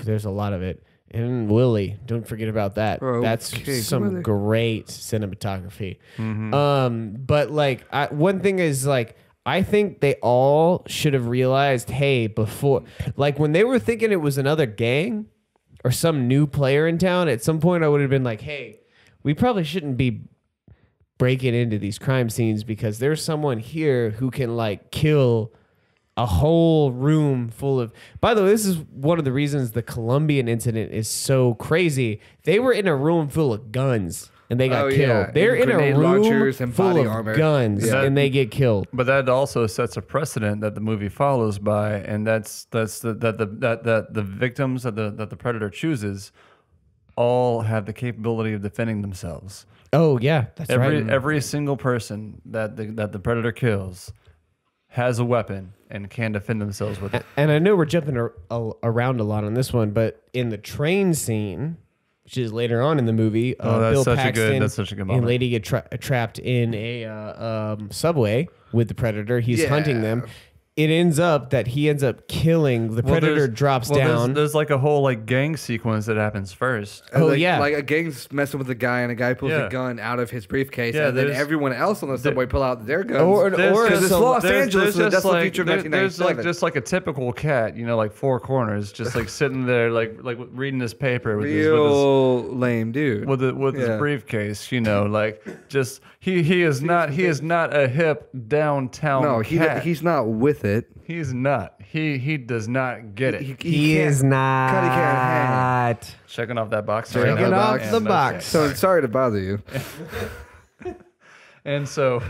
There's a lot of it. And Willie, don't forget about that. That's some great cinematography. But like, one thing is like, I think they all should have realized, hey, before, like when they were thinking it was another gang or some new player in town, at some point I would have been like, hey, we probably shouldn't be breaking into these crime scenes because there's someone here who can like kill a whole room full of... By the way, this is one of the reasons the Colombian incident is so crazy. They were in a room full of guns and they got killed. Yeah. They're in a room full of guns and they get killed. But that also sets a precedent that the movie follows by, and that's that the victims that the Predator chooses all have the capability of defending themselves. Oh yeah, that's right. Every single person that the Predator kills has a weapon and can defend themselves with it. And I know we're jumping around a lot on this one, but in the train scene, which is later on in the movie, Bill Paxton that's such a good moment. and Lady get trapped in a subway with the Predator. He's hunting them. It ends up that he ends up killing the Predator. Drops down. There's like a whole like gang sequence that happens first. Like a gang's messing with a guy, and a guy pulls a gun out of his briefcase, and then everyone else on the subway pull out their guns. Or it's Los Angeles, there's that's the future of 1997. There's just like a typical cat, like four corners, just like sitting there, like reading his paper with real lame dude with his briefcase, like just he is not a hip downtown cat. He's not with it. He's not. He does not get it. He is not. He can't hang. Checking off that box. Checking off the box. So I'm sorry to bother you. And so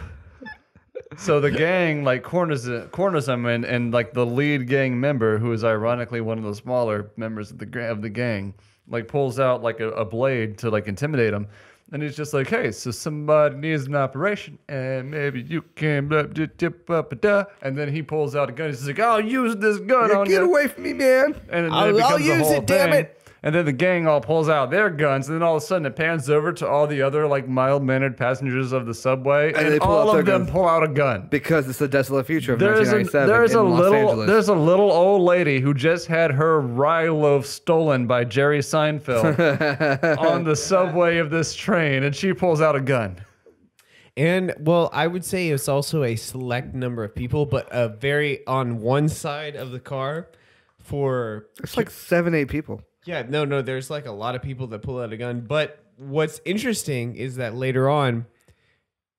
the gang like corners him, and like the lead gang member, who is ironically one of the smaller members of the gang, like pulls out like a blade to like intimidate him. And he's just like, hey, so somebody needs an operation, and maybe you can and then he pulls out a gun. He's like, I'll use this gun on you. Get away from me, man. And I'll use it, damn it. And then the gang all pulls out their guns, and then all of a sudden it pans over to all the other like mild-mannered passengers of the subway, and they pull all out of their them guns. pull out a gun. Because it's the desolate future of There's 1997 in Los Angeles. there's a little old lady who just had her rye loaf stolen by Jerry Seinfeld on the subway of this train, and she pulls out a gun. And well, I would say it's also a select number of people, but a very on one side of the car for It's like 7-8 people. yeah, no, there's like a lot of people that pull out a gun. But what's interesting is that later on,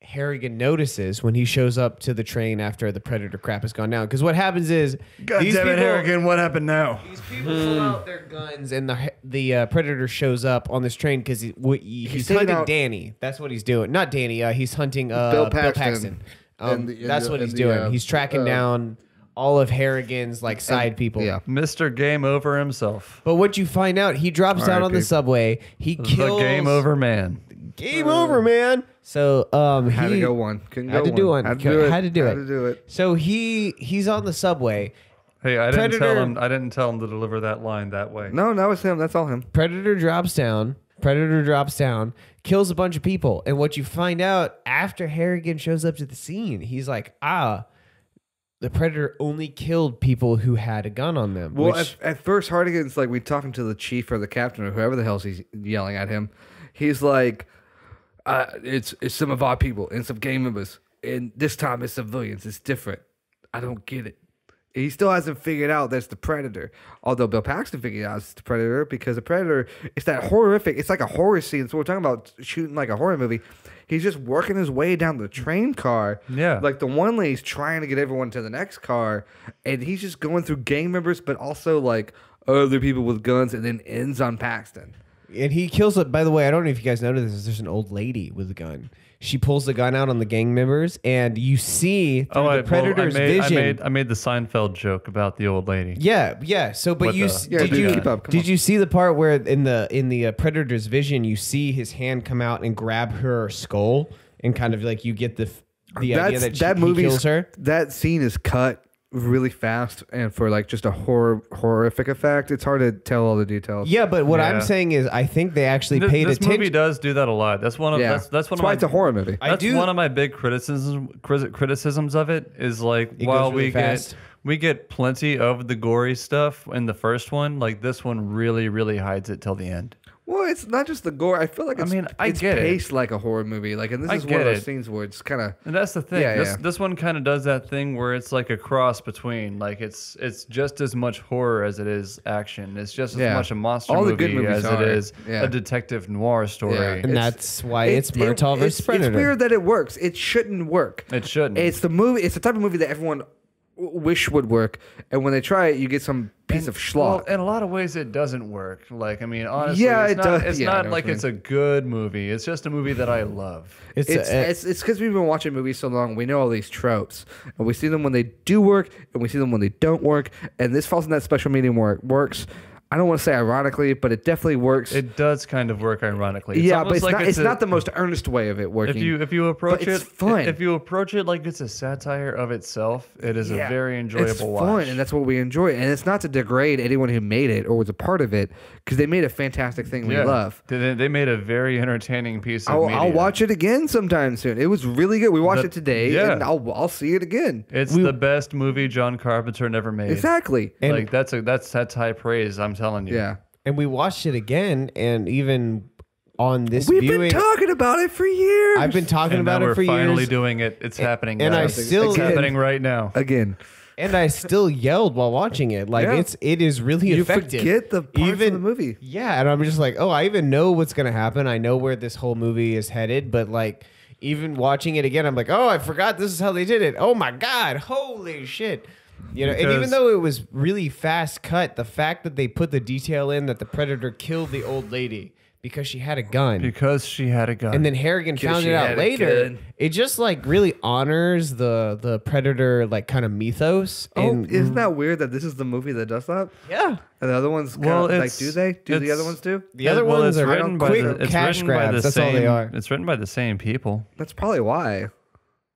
Harrigan notices when he shows up to the train after the Predator crap has gone down. Because what happens is God damn it, Harrigan, what happened now? These people pull out their guns, and the Predator shows up on this train because he's hunting out Danny. That's what he's doing. Not Danny. He's hunting Bill Paxton. That's what he's doing. He's tracking down all of Harrigan's like side people. Yeah. Mr. Game Over himself. But what you find out, he drops down on the R.I.P. subway. He kills The Game Over Man. Game over, man. So Had he to go one. Couldn't had go to do one. Had to do it. Had to do Had it. to do it. So he's on the subway. Hey, I didn't Predator- tell him to deliver that line that way. No, that was him. That's all him. Predator drops down, kills a bunch of people. And what you find out after Harrigan shows up to the scene, he's like, the Predator only killed people who had a gun on them. Well, which, at first, Hardigan's like, we talking to the chief or the captain or whoever the hell he's yelling at him. He's like, it's some of our people and some gang members. And this time it's civilians. It's different. I don't get it. He still hasn't figured out that's the Predator. Although Bill Paxton figured out it's the Predator because the Predator, it's that horrific, it's like a horror scene. So we're talking about shooting like a horror movie. He's just working his way down the train car. Yeah. Like the one lady's trying to get everyone to the next car. And he's just going through gang members, but also like other people with guns, and then ends on Paxton. and he kills it. By the way, I don't know if you guys noticed this. There's an old lady with a gun. She pulls the gun out on the gang members, and you see through the Predator's vision. I made the Seinfeld joke about the old lady. Yeah. So, but What you the- Yeah, did dude, you keep up. Come did on. you see the part where in the Predator's vision you see his hand come out and grab her skull, and kind of like you get the idea that he kills her. That scene is cut really fast, and for like just a horrific effect, it's hard to tell all the details. Yeah, but what I'm Yeah. saying is I think they actually paid This movie attention. does do that a lot. That's one of Yeah. that's one why of it's a my horror movie. I that's do- one of my big criticisms of it is like It while goes really we fast. get plenty of the gory stuff in the first one, like this one really hides it till the end. Well, it's not just the gore. I feel like it's, I it's get it. paced like a horror movie. Like, and this I is one get of those it. scenes where it's kind of And that's the thing. Yeah, yeah. This one kind of does that thing where it's like a cross between like it's just as much horror as it is action. It's just as Yeah. much a monster All the movie good movies as are. it is Yeah. a detective noir story. Yeah. And that's why it's Murtaugh versus Predator. It's weird that it works. It shouldn't work. It shouldn't. It's the movie. It's the type of movie that everyone wish would work, and when they try it, you get some piece of Well, schlock. in a lot of ways, it doesn't work. Like, I mean, honestly, Yeah, it's it not, does. It's Yeah, I not know like what you it's a good movie. It's just a movie that I love. It's It's because we've been watching movies so long. We know all these tropes, and we see them when they do work, and we see them when they don't work. And this falls in that special medium where it works. I don't want to say ironically, but it definitely works. It does kind of work ironically. yeah, but almost it's like not. It's not the most earnest way of it working. if you approach But it's it fun. if you approach it like it's a satire of itself, it is a very enjoyable it's watch. fun, and that's what we enjoy. And it's not to degrade anyone who made it or was a part of it, because they made a fantastic thing we love. They made a very entertaining piece of I'll media. watch it again sometime soon. It was really good. We watched The- it today, yeah. and I'll see it again. It's the best movie John Carpenter never made. Exactly. Like that's high praise. I'm telling you. Yeah. and we watched it again, and even on this We've viewing, been talking about it for years. I've been talking And now about we're it for finally years, doing it. It's happening. and I guys. still- it's happening right now. again. and I still yelled while watching it. Like Yeah. it is really You effective. forget the parts of the movie. Yeah, and I'm just like, oh, I even know what's gonna happen. I know where this whole movie is headed, but like even watching it again, I'm like, oh, I forgot this is how they did it. Oh my god, holy shit. You know, and even Because- though it was really fast cut, the fact that they put the detail in that the Predator killed the old lady because she had a gun. Because she had a gun. And then Harrigan found she it out had a later. gun. It just like really honors the Predator like kind of mythos. Oh, And isn't that weird that this is the movie that does that? yeah, And the other ones, Well, like, it's- do they? Do the it's- other ones do? the other ones it's are written by quick it's cash written by grabs. the That's same, all they are. It's written by the same people. That's probably why.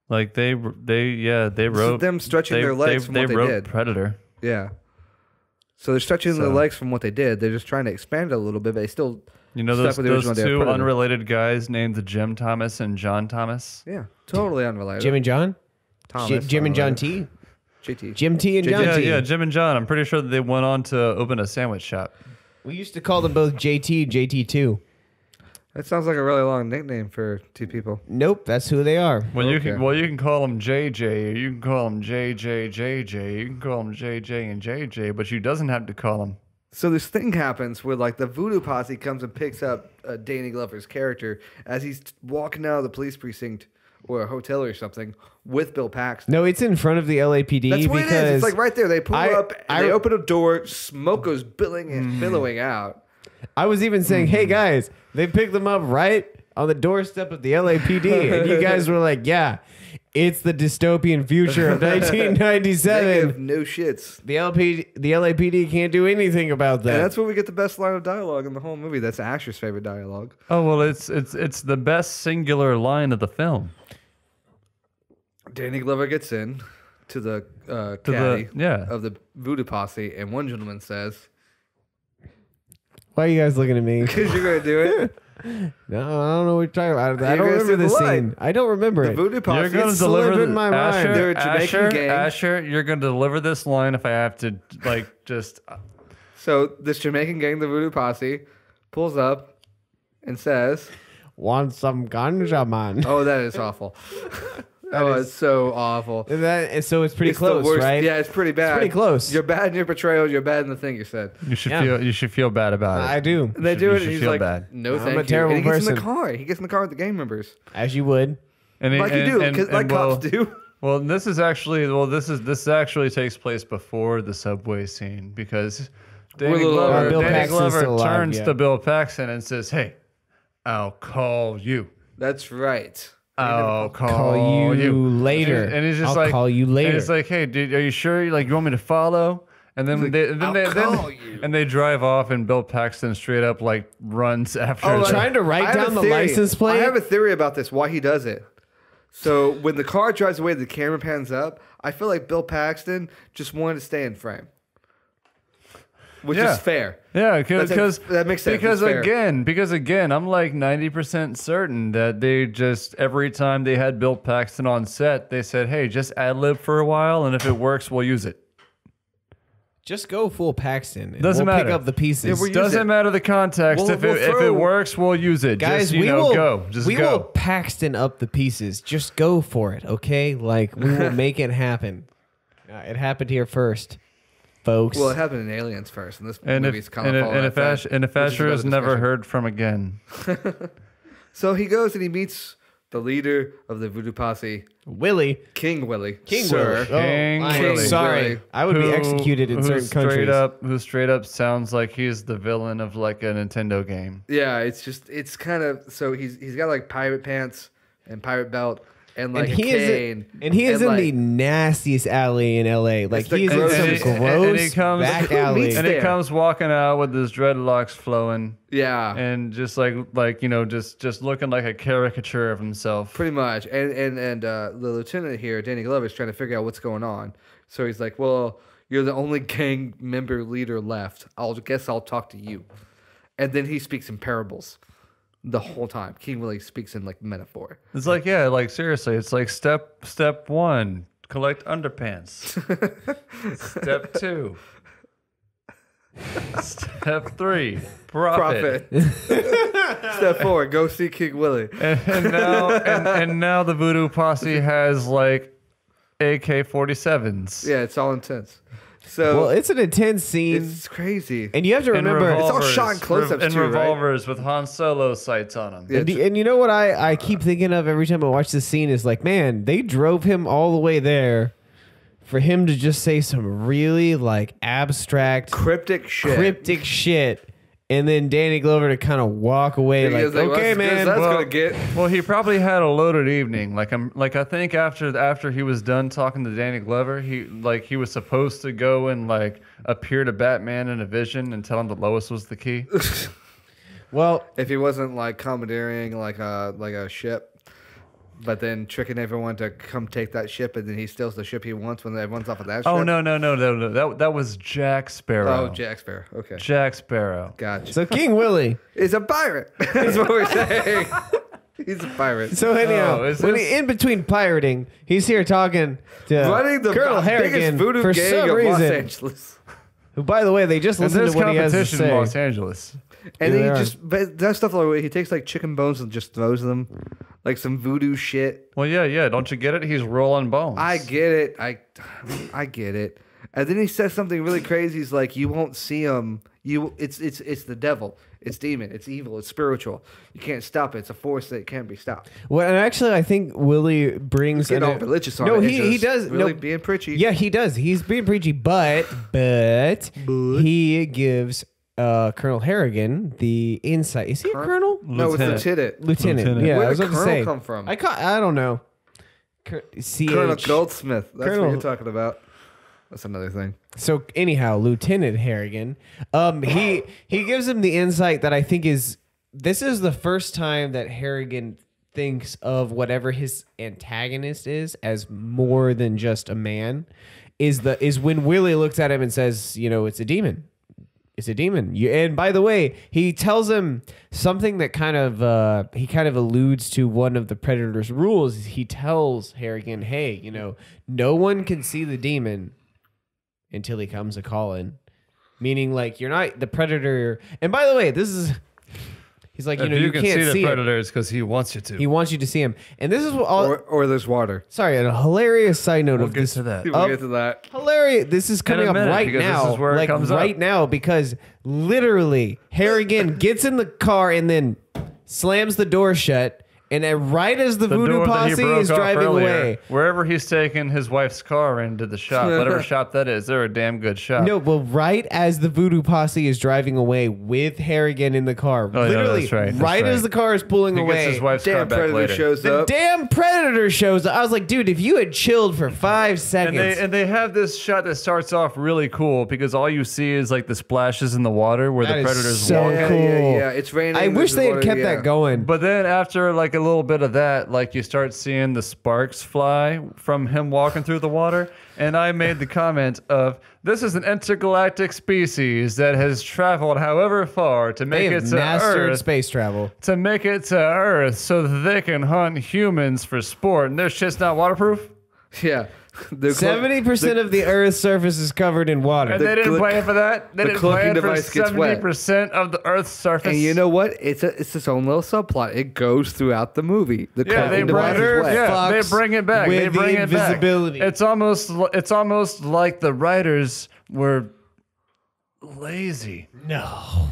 Like they wrote them stretching their legs from they what they wrote did. Predator. Yeah. So they're stretching the So- legs from what they did. They're just trying to expand it a little bit, but they still You know stuck those, with the original those idea of two Predator. unrelated guys named Jim Thomas and John Thomas? Yeah, totally unrelated. Jim and John? Thomas, Jim and John unrelated. T? JT. Jim T and John Yeah, T. yeah, Jim and John. I'm pretty sure that they went on to open a sandwich shop. We used to call them both JT, JT2. That sounds like a really long nickname for two people. Nope, that's who they are. Well, Okay. you can call them JJ, or you can call them JJ. You can call them JJ and JJ, but you doesn't have to call them. So this thing happens where like the voodoo posse comes and picks up Danny Glover's character as he's walking out of the police precinct or a hotel or something with Bill Paxton. No, it's in front of the LAPD That's what it because is. It's like right there. They pull up, and they I- open a door, smoke goes billowing out. I was even saying, hey guys, they picked them up right on the doorstep of the LAPD. And you guys were like, yeah, it's the dystopian future of 1997. Negative, no shits. The LAPD can't do anything about that. And that's where we get the best line of dialogue in the whole movie. That's Asher's favorite dialogue. Oh well, it's the best singular line of the film. Danny Glover gets in to the caddy yeah. of the voodoo posse, and one gentleman says, Why are you guys looking at me? because you're going to do it. No, I don't know what you're talking about. I You're don't gonna remember say this the line. scene. I don't remember The it. voodoo posse. You're going to It's deliver slipped in the, my mind. Asher, They're a Jamaican Asher, gang. Asher, you're going to deliver this line if I have to, like, just. So this Jamaican gang, the voodoo posse, pulls up and says, Want some ganja, man? "Oh, that is awful. Oh, it's so awful. So it's pretty It's the close, worst- right? Yeah, it's pretty bad. pretty close. You're bad in your portrayal. You're bad in the thing you said. You should feel bad about it. I do. And they should- do you it, should and he's feel like, bad. "No, I'm thank a you." terrible And he gets in the person. car. He gets in the car with the gang members, As you would. And like you do, like cops do. Well, this actually takes place before the subway scene because Danny Bill Glover Paxton's still alive, turns yeah. to Bill Paxton and says, "Hey, I'll call you. That's right. I'll Call you later. And he's just I'll like, call you later. And it's like, hey, dude, are you sure? Like, you want me to follow? And then they drive off, and Bill Paxton straight up like runs after. Oh, them. trying to I write have a down the theory. license plate. I have a theory about this. Why he does it. So when the car drives away, the camera pans up. I feel like Bill Paxton just wanted to stay in frame, which Yeah. is fair. Yeah, because that makes sense. Because It's fair. again, I'm like 90% certain that they just every time they had Bill Paxton on set, they said, "Hey, just ad lib for a while, and if it works, we'll use it." Just go full Paxton. And Doesn't we'll matter. pick up the pieces. Yeah, use Doesn't it. matter the context. We'll if it throw- works, we'll use it. Guys, just, go. Just we go. will Paxton up the pieces. Just go for it, okay? Like, we will make it happen. It happened here first, folks. Well, it happened in Aliens first, and this And movie's if kind and of if, following and if, that, Ash, and if which is Asher another is never discussion. heard from again, So he goes and he meets the leader of the voodoo posse, Willie. King Willie. King Sir. Willie. King I am Willie. sorry. Willie. I would be executed in certain countries. Who straight up sounds like he's the villain of like a Nintendo game. Yeah, it's kind of so he's got like pirate pants and pirate belt and like And he a is cane. in like, the nastiest alley in LA. Like, the he is in grossest- some and he- gross and he comes- back Who alley. meets And he there. comes walking out with his dreadlocks flowing yeah, and just just looking like a caricature of himself. pretty much. And the lieutenant here, Danny Glover, is trying to figure out what's going on. So he's like, "Well, you're the only gang member leader left. I'll talk to you." And then he speaks in parables the whole time. King Willie speaks in like metaphor. It's like, yeah, like seriously, it's like step 1, collect underpants. Step 2. Step 3, profit. Step 4, go see King Willie. And now the voodoo posse has like AK-47s. Yeah, it's all intense. So Well, it's an intense scene. it's crazy. And you have to And remember, all revolvers, shot in close-ups and too, right? revolvers with Han Solo sights on them. Yeah. and you know what I keep thinking of every time I watch this scene is like, man, they drove him all the way there for him to just say some really like abstract, cryptic shit. and then Danny Glover to kind of walk away He like, goes like, well, okay, that's as good as man. that's well- gonna get. Well, he probably had a loaded evening. I think after he was done talking to Danny Glover, he was supposed to go and like appear to Batman in a vision and tell him that Lois was the key. Well, If he wasn't like commandeering like a ship. but then tricking everyone to come take that ship, and then he steals the ship he wants when everyone's off of that Oh ship. no! That was Jack Sparrow. Oh, Jack Sparrow. Okay. Jack Sparrow. Gotcha. So King Willie. He's a pirate. That's what we're saying. He's a pirate. So anyhow, is when this- in between pirating, he's here talking to Running the Colonel biggest Harrigan voodoo for gang some of Los reason. Angeles. Who, by the way, they just And listened there's to what he has to competition in Los say. Angeles. And Yeah, then they he are. just but that stuff like he takes like chicken bones and just throws them, like some voodoo shit. Well, yeah. Don't you get it? He's rolling bones. I get it. I get it. And then he says something really crazy. He's like, "You won't see him. It's the devil. It's demon. It's evil. It's spiritual. You can't stop it. It's a force that can't be stopped." Well, and actually, I think Willie brings Get in all religious on no, it. he It's does just really no, being preachy. Yeah, he does. He's being preachy, but he gives Colonel Harrigan the insight. Is he a colonel? No, it's Lieutenant. Lieutenant. Yeah, Where I was did about to colonel say. come from? I don't know. Colonel Goldsmith. That's Colonel- what you're talking about. That's another thing. So anyhow, Lieutenant Harrigan, he gives him the insight that I think is this is the first time that Harrigan thinks of whatever his antagonist is as more than just a man. Is when Willie looks at him and says, it's a demon. It's a demon. And by the way, he tells him something that kind of alludes to one of the Predator's rules. He tells Harrigan, "Hey, no one can see the demon until he comes a calling," meaning like you're not the Predator. And by the way, he's like, If you can can't see see the it. predators because he wants you to. He wants you to see him. And this is what all. Or there's water. Sorry, a hilarious side note we'll of get this. to that. We'll get to that. Hilarious. This is coming up minute, right because now. this is where it like comes up. right now, because literally Harrigan gets in the car and then slams the door shut. And then right as the voodoo door that he posse broke is off driving earlier, away. wherever he's taking his wife's car into the shop, whatever shop that is, they're a damn good shop. No, well, right as the voodoo posse is driving away with Harrigan in the car, Oh, yeah, literally, that's right, that's right as right. the car is pulling he away, gets his wife's car Damn back Predator later. shows the up. damn Predator shows up. I was like, dude, if you had chilled for 5 And seconds. they have this shot that starts off really cool because all you see is like the splashes in the water where That the is predator's so walking. cool. Yeah. It's raining. I wish there's they had water, kept yeah. that going. But then after like a little bit of that, like you start seeing the sparks fly from him walking through the water. And I made the comment of, this is an intergalactic species that has traveled however far to They make have it to mastered Earth. space travel. To make it to Earth so that they can hunt humans for sport. And their shit's not waterproof. Yeah. The 70% of the Earth's surface is covered in water. And they didn't click- plan for that. They the didn't cloaking plan for device gets wet. 70% of the Earth's surface. And you know what? It's its own little subplot. It goes throughout the movie. The Yeah, they cloaking device bring, is wet. yeah, they fucks bring it back. They with bring the it back. invisibility. It's almost like the writers were lazy. No.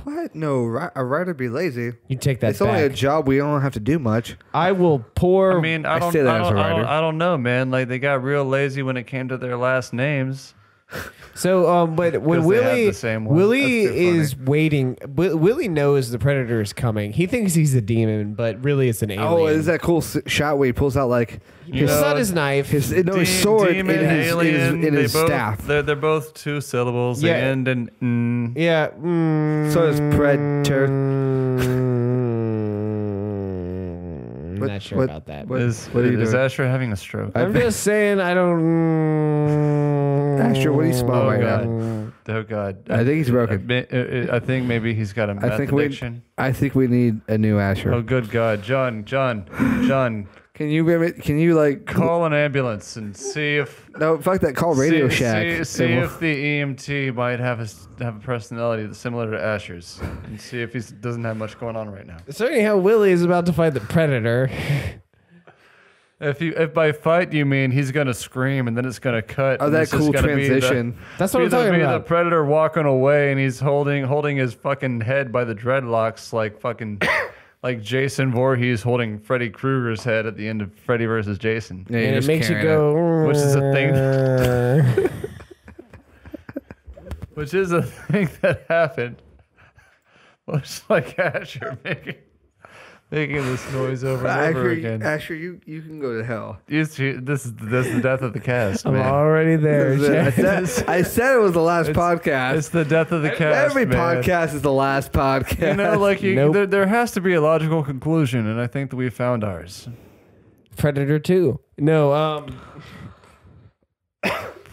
What? No, a writer be lazy. You take that It's back. only a job. We don't have to do much. I will pour. I mean, I I don't, say that I as a don't, I don't, writer. I don't know, man. Like they got real lazy when it came to their last names. So, but when 'Cause they have Willie, the same one. Willie That's too is waiting. Willie knows the predator is coming. He thinks he's a demon, but really it's an alien. Oh, is that cool shot where he pulls out like He pulls out his knife. his sword Demon, in his alien, in his they both, staff. They're both two syllables. Yeah. They end in yeah. So is Predator. I'm not sure about that. what- Is are you is doing? Asher having a stroke? I'm just saying I don't. Asher, what do you smell Oh right god! now? Oh god! I think he's broken. I think maybe he's got a meth I think addiction. I think we need a new Asher. Oh good god, John! Can you like Call an ambulance and see if no fuck that? Call Radio Shack. See And if the EMT might have a personality that's similar to Asher's, and see if he doesn't have much going on right now. So anyhow, Willie is about to fight the predator. If by fight you mean he's gonna scream and then it's gonna cut. Oh, and that it's just cool gonna transition. That's what I'm talking be about. the predator walking away and he's holding his fucking head by the dreadlocks like fucking like Jason Voorhees holding Freddy Krueger's head at the end of Freddy versus Jason. Yeah, you're And it just makes you carrying go. Which is a thing. Which is a thing that happened. Much like Asher making this noise over and over again. Asher, you can go to hell. This is the death of the cast, I'm man. already there. Jack. I said it was the last podcast. It's the death of the cast. Every man. podcast is the last podcast. You know, like Nope. there has to be a logical conclusion, and I think that we found ours. Predator 2. No,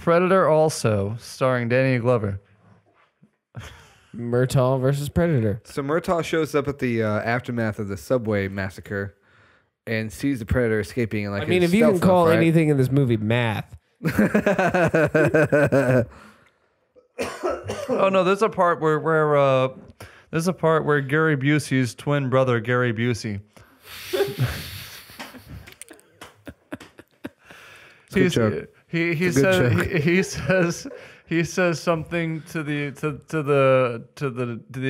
Predator also, starring Danny Glover. Murtaugh versus Predator. So Murtaugh shows up at the aftermath of the subway massacre and sees the Predator escaping. And like, I mean, if you can call anything in this movie math. Oh no, there's a part where Gary Busey's twin brother Gary Busey. Good joke. He says something to the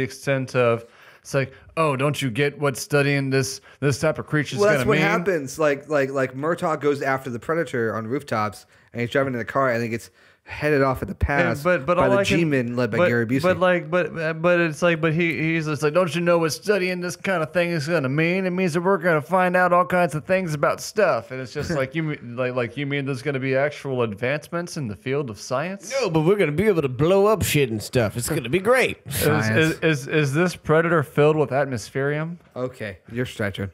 extent of, it's like, oh, don't you get what studying this type of creature is Well, gonna that's what mean? happens. Like Murtaugh goes after the Predator on rooftops, and he's driving in the car, and he gets headed off at the pass by the G-Men led by Gary Busey. He's just like, don't you know what studying this kind of thing is gonna mean? It means that we're gonna find out all kinds of things about stuff, and it's just like, you mean there's gonna be actual advancements in the field of science? No, but we're going to be able to blow up shit and stuff. It's going to be great. Is this Predator filled with atmospherium? Okay, you're stretching.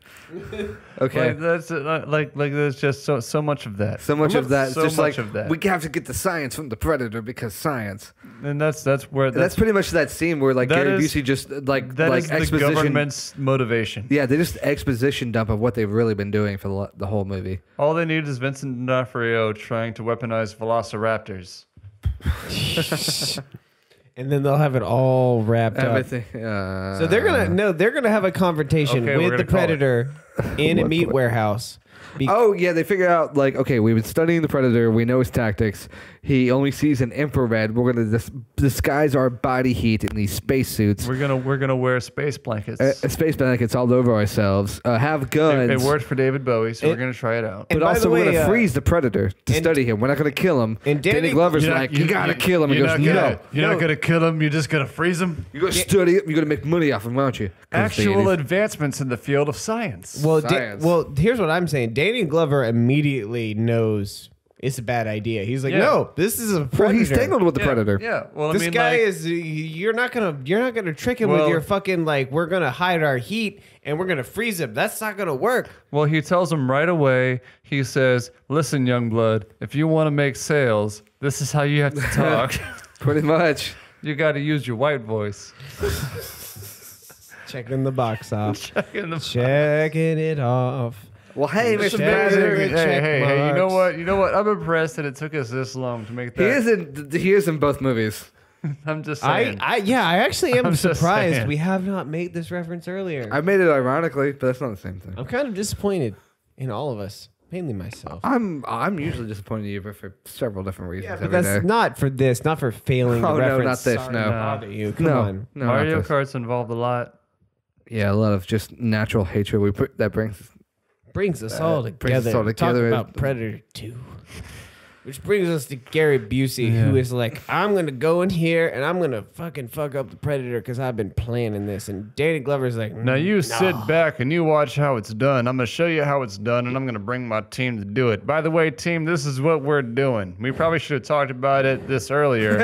Okay, Like there's just so much of that. so much of that. It's So just much like of that. we have to get the science from the Predator because science. And that's That's pretty much that scene where like that Gary is- Busey just like that is exposition. the government's motivation. Yeah, they just exposition dump of what they've really been doing for the whole movie. All they need is Vincent D'Onofrio trying to weaponize velociraptors. And then they'll have it all wrapped up. Everything. So they're gonna have a confrontation Okay, we're with the gonna call it. Predator in a meat warehouse. Oh yeah, they figure out like, okay, we've been studying the Predator. We know his tactics. He only sees in infrared. We're gonna disguise our body heat in these spacesuits. We're gonna wear space blankets. Space blankets all over ourselves. Have guns. It worked for David Bowie, so we're gonna try it out. And But by also, the we're way, gonna freeze the Predator to study him. We're not gonna kill him. and Danny Danny- Glover's like, you gotta kill him. He You're goes, not gonna, no. You're not gonna kill him. You're just gonna freeze him. You gotta study him. You gotta make money off him, won't you? 'Cause it's the Actual 80s. advancements in the field of science. Well, Science. here's what I'm saying. Danny Glover immediately knows it's a bad idea. He's like, Yeah. no, this is a Predator. Well, he's tangled with the Yeah, Predator. Yeah. Well, This I mean, guy like, is you're not gonna trick him with Well- your fucking like we're gonna hide our heat and we're gonna freeze him. That's not gonna work. Well, he tells him right away. He says, "Listen, young blood, if you want to make sales, this is how you have to talk. Pretty much. You got to use your white voice." Checking the box off. In the- Checking it off. Well, hey, It's Mr. amazing. Predator. Hey, you know marks. what? You know what? I'm impressed that it took us this long to make that. He is in both movies. I'm just saying. I actually am I'm just surprised saying. we have not made this reference earlier. I made it ironically, but that's not the same thing. I'm kind of disappointed in all of us, mainly myself. I'm usually disappointed in you, but for several different reasons. Yeah, but every that's day. not for this, not for failing Oh, to no, reference. not this, Sorry no. to bother you. Come no, on. no, Mario not this. Kart's involved a lot. Yeah, a lot of just natural hatred that brings. Brings us all brings together. us all Talk together. about Predator 2. Which brings us to Gary Busey, who is like, I'm going to go in here and I'm going to fucking fuck up the Predator because I've been planning this. And Danny Glover's like, Now you sit back and you watch how it's done. I'm going to show you how it's done, and I'm going to bring my team to do it. By the way, team, this is what we're doing. We probably should have talked about it this earlier.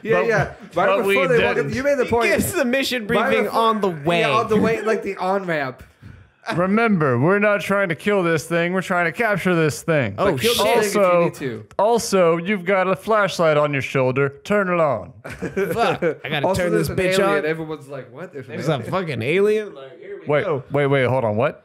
Yeah. Right but we before they walk didn't. in, you made the point. gives the mission Right briefing before- on the way. Yeah, on the way, like the on ramp. Remember, we're not trying to kill this thing. We're trying to capture this thing. Oh, Kill the shit. thing if you Also, need to. also, you've got a flashlight on your shoulder. Turn it on. Fuck. I got to Also, turn this there's an bitch alien. on. Everyone's like, "What? There's an There's a alien." fucking alien. Like, here we go. Wait, hold on. What?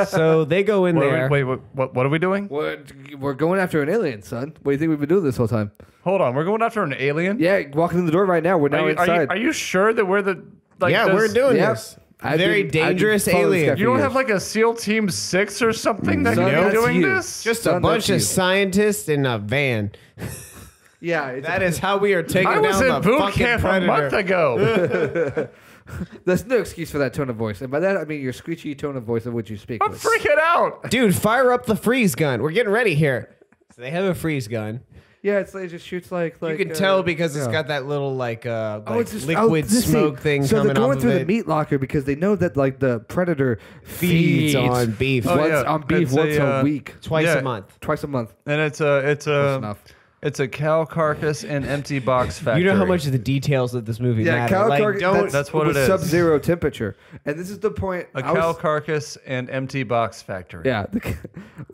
So they go in there. Wait, what are we doing? We're going after an alien, son. What do you think we've been doing this whole time? Hold on, we're going after an alien? Yeah, walking in the door right now. We're now Are you, inside. are you sure that we're the... Like, Yeah, this- we're doing Yep. this. I've Very been- I've been dangerous following this guy alien. for You don't years. have like a SEAL Team 6 or something that No, can be that's doing you. this? Just Son, a bunch that's of you. scientists in a van. Yeah, it's That is how we are taking I was down in the boot fucking camp Predator. a month ago. There's no excuse for that tone of voice, and by that I mean your screechy tone of voice of which you speak. I'm with. freaking out. Dude, fire up the freeze gun. We're getting ready here. So they have a freeze gun. Yeah, it's like, it just shoots like You can tell because it's yeah. got that little like it's just- liquid this smoke thing So coming they're going off through of the it. meat locker because they know that like the predator Feeds on beef. Oh, once yeah. on beef It's once a, a week, Twice Yeah. a month. twice a month. And it's Close enough. It's a cow carcass and empty box factory. You know how much of the details of this movie matter. cow Like, carcass. That's what it is. Sub-zero temperature, and this is the point. A cow carcass and empty box factory. Yeah.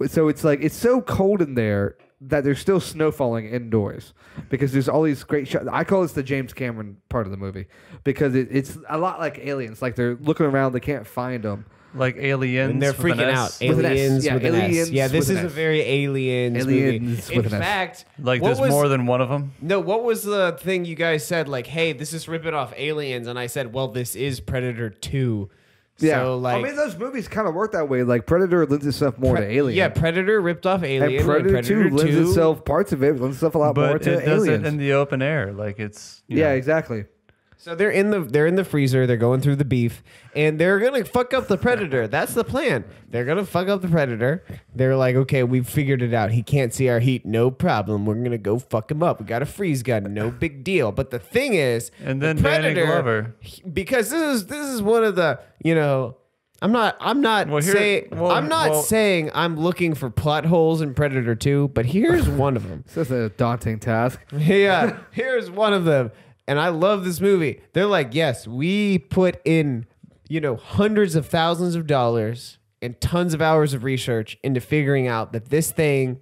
So it's like it's so cold in there that there's still snow falling indoors because there's all these great shots. I call this the James Cameron part of the movie because it's a lot like Aliens. Like they're looking around, they can't find them. Like Aliens. And they're with an freaking S. out. With an S. Aliens Yeah, with an S. Aliens Yeah, this with is an a S. very Aliens Aliens movie. with In an S. fact, Like what there's was- more than one of them. No, what was the thing you guys said? Like, hey, this is ripping off Aliens, and I said, well, this is Predator 2. Yeah, So, like, I mean those movies kind of work that way. Like Predator lends itself more to Alien. Yeah, Predator ripped off Alien. and Predator 2 lends 2 itself parts of it lends itself a lot more But to it does Aliens. it in the open air. Like it's you Yeah, know. exactly. So they're in the freezer. They're going through the beef, and they're gonna fuck up the Predator. That's the plan. They're gonna fuck up the Predator. They're like, okay, we've figured it out. He can't see our heat. No problem. We're gonna go fuck him up. We got a freeze gun. No big deal. But the thing is, And then the Danny Predator, Glover. because this is one of the I'm not Well, here- saying well, I'm not well- saying I'm looking for plot holes in Predator 2, but here's one of them. This is a daunting task. Yeah, here's one of them. And I love this movie. They're like, yes, we put in, hundreds of thousands of dollars and tons of hours of research into figuring out that this thing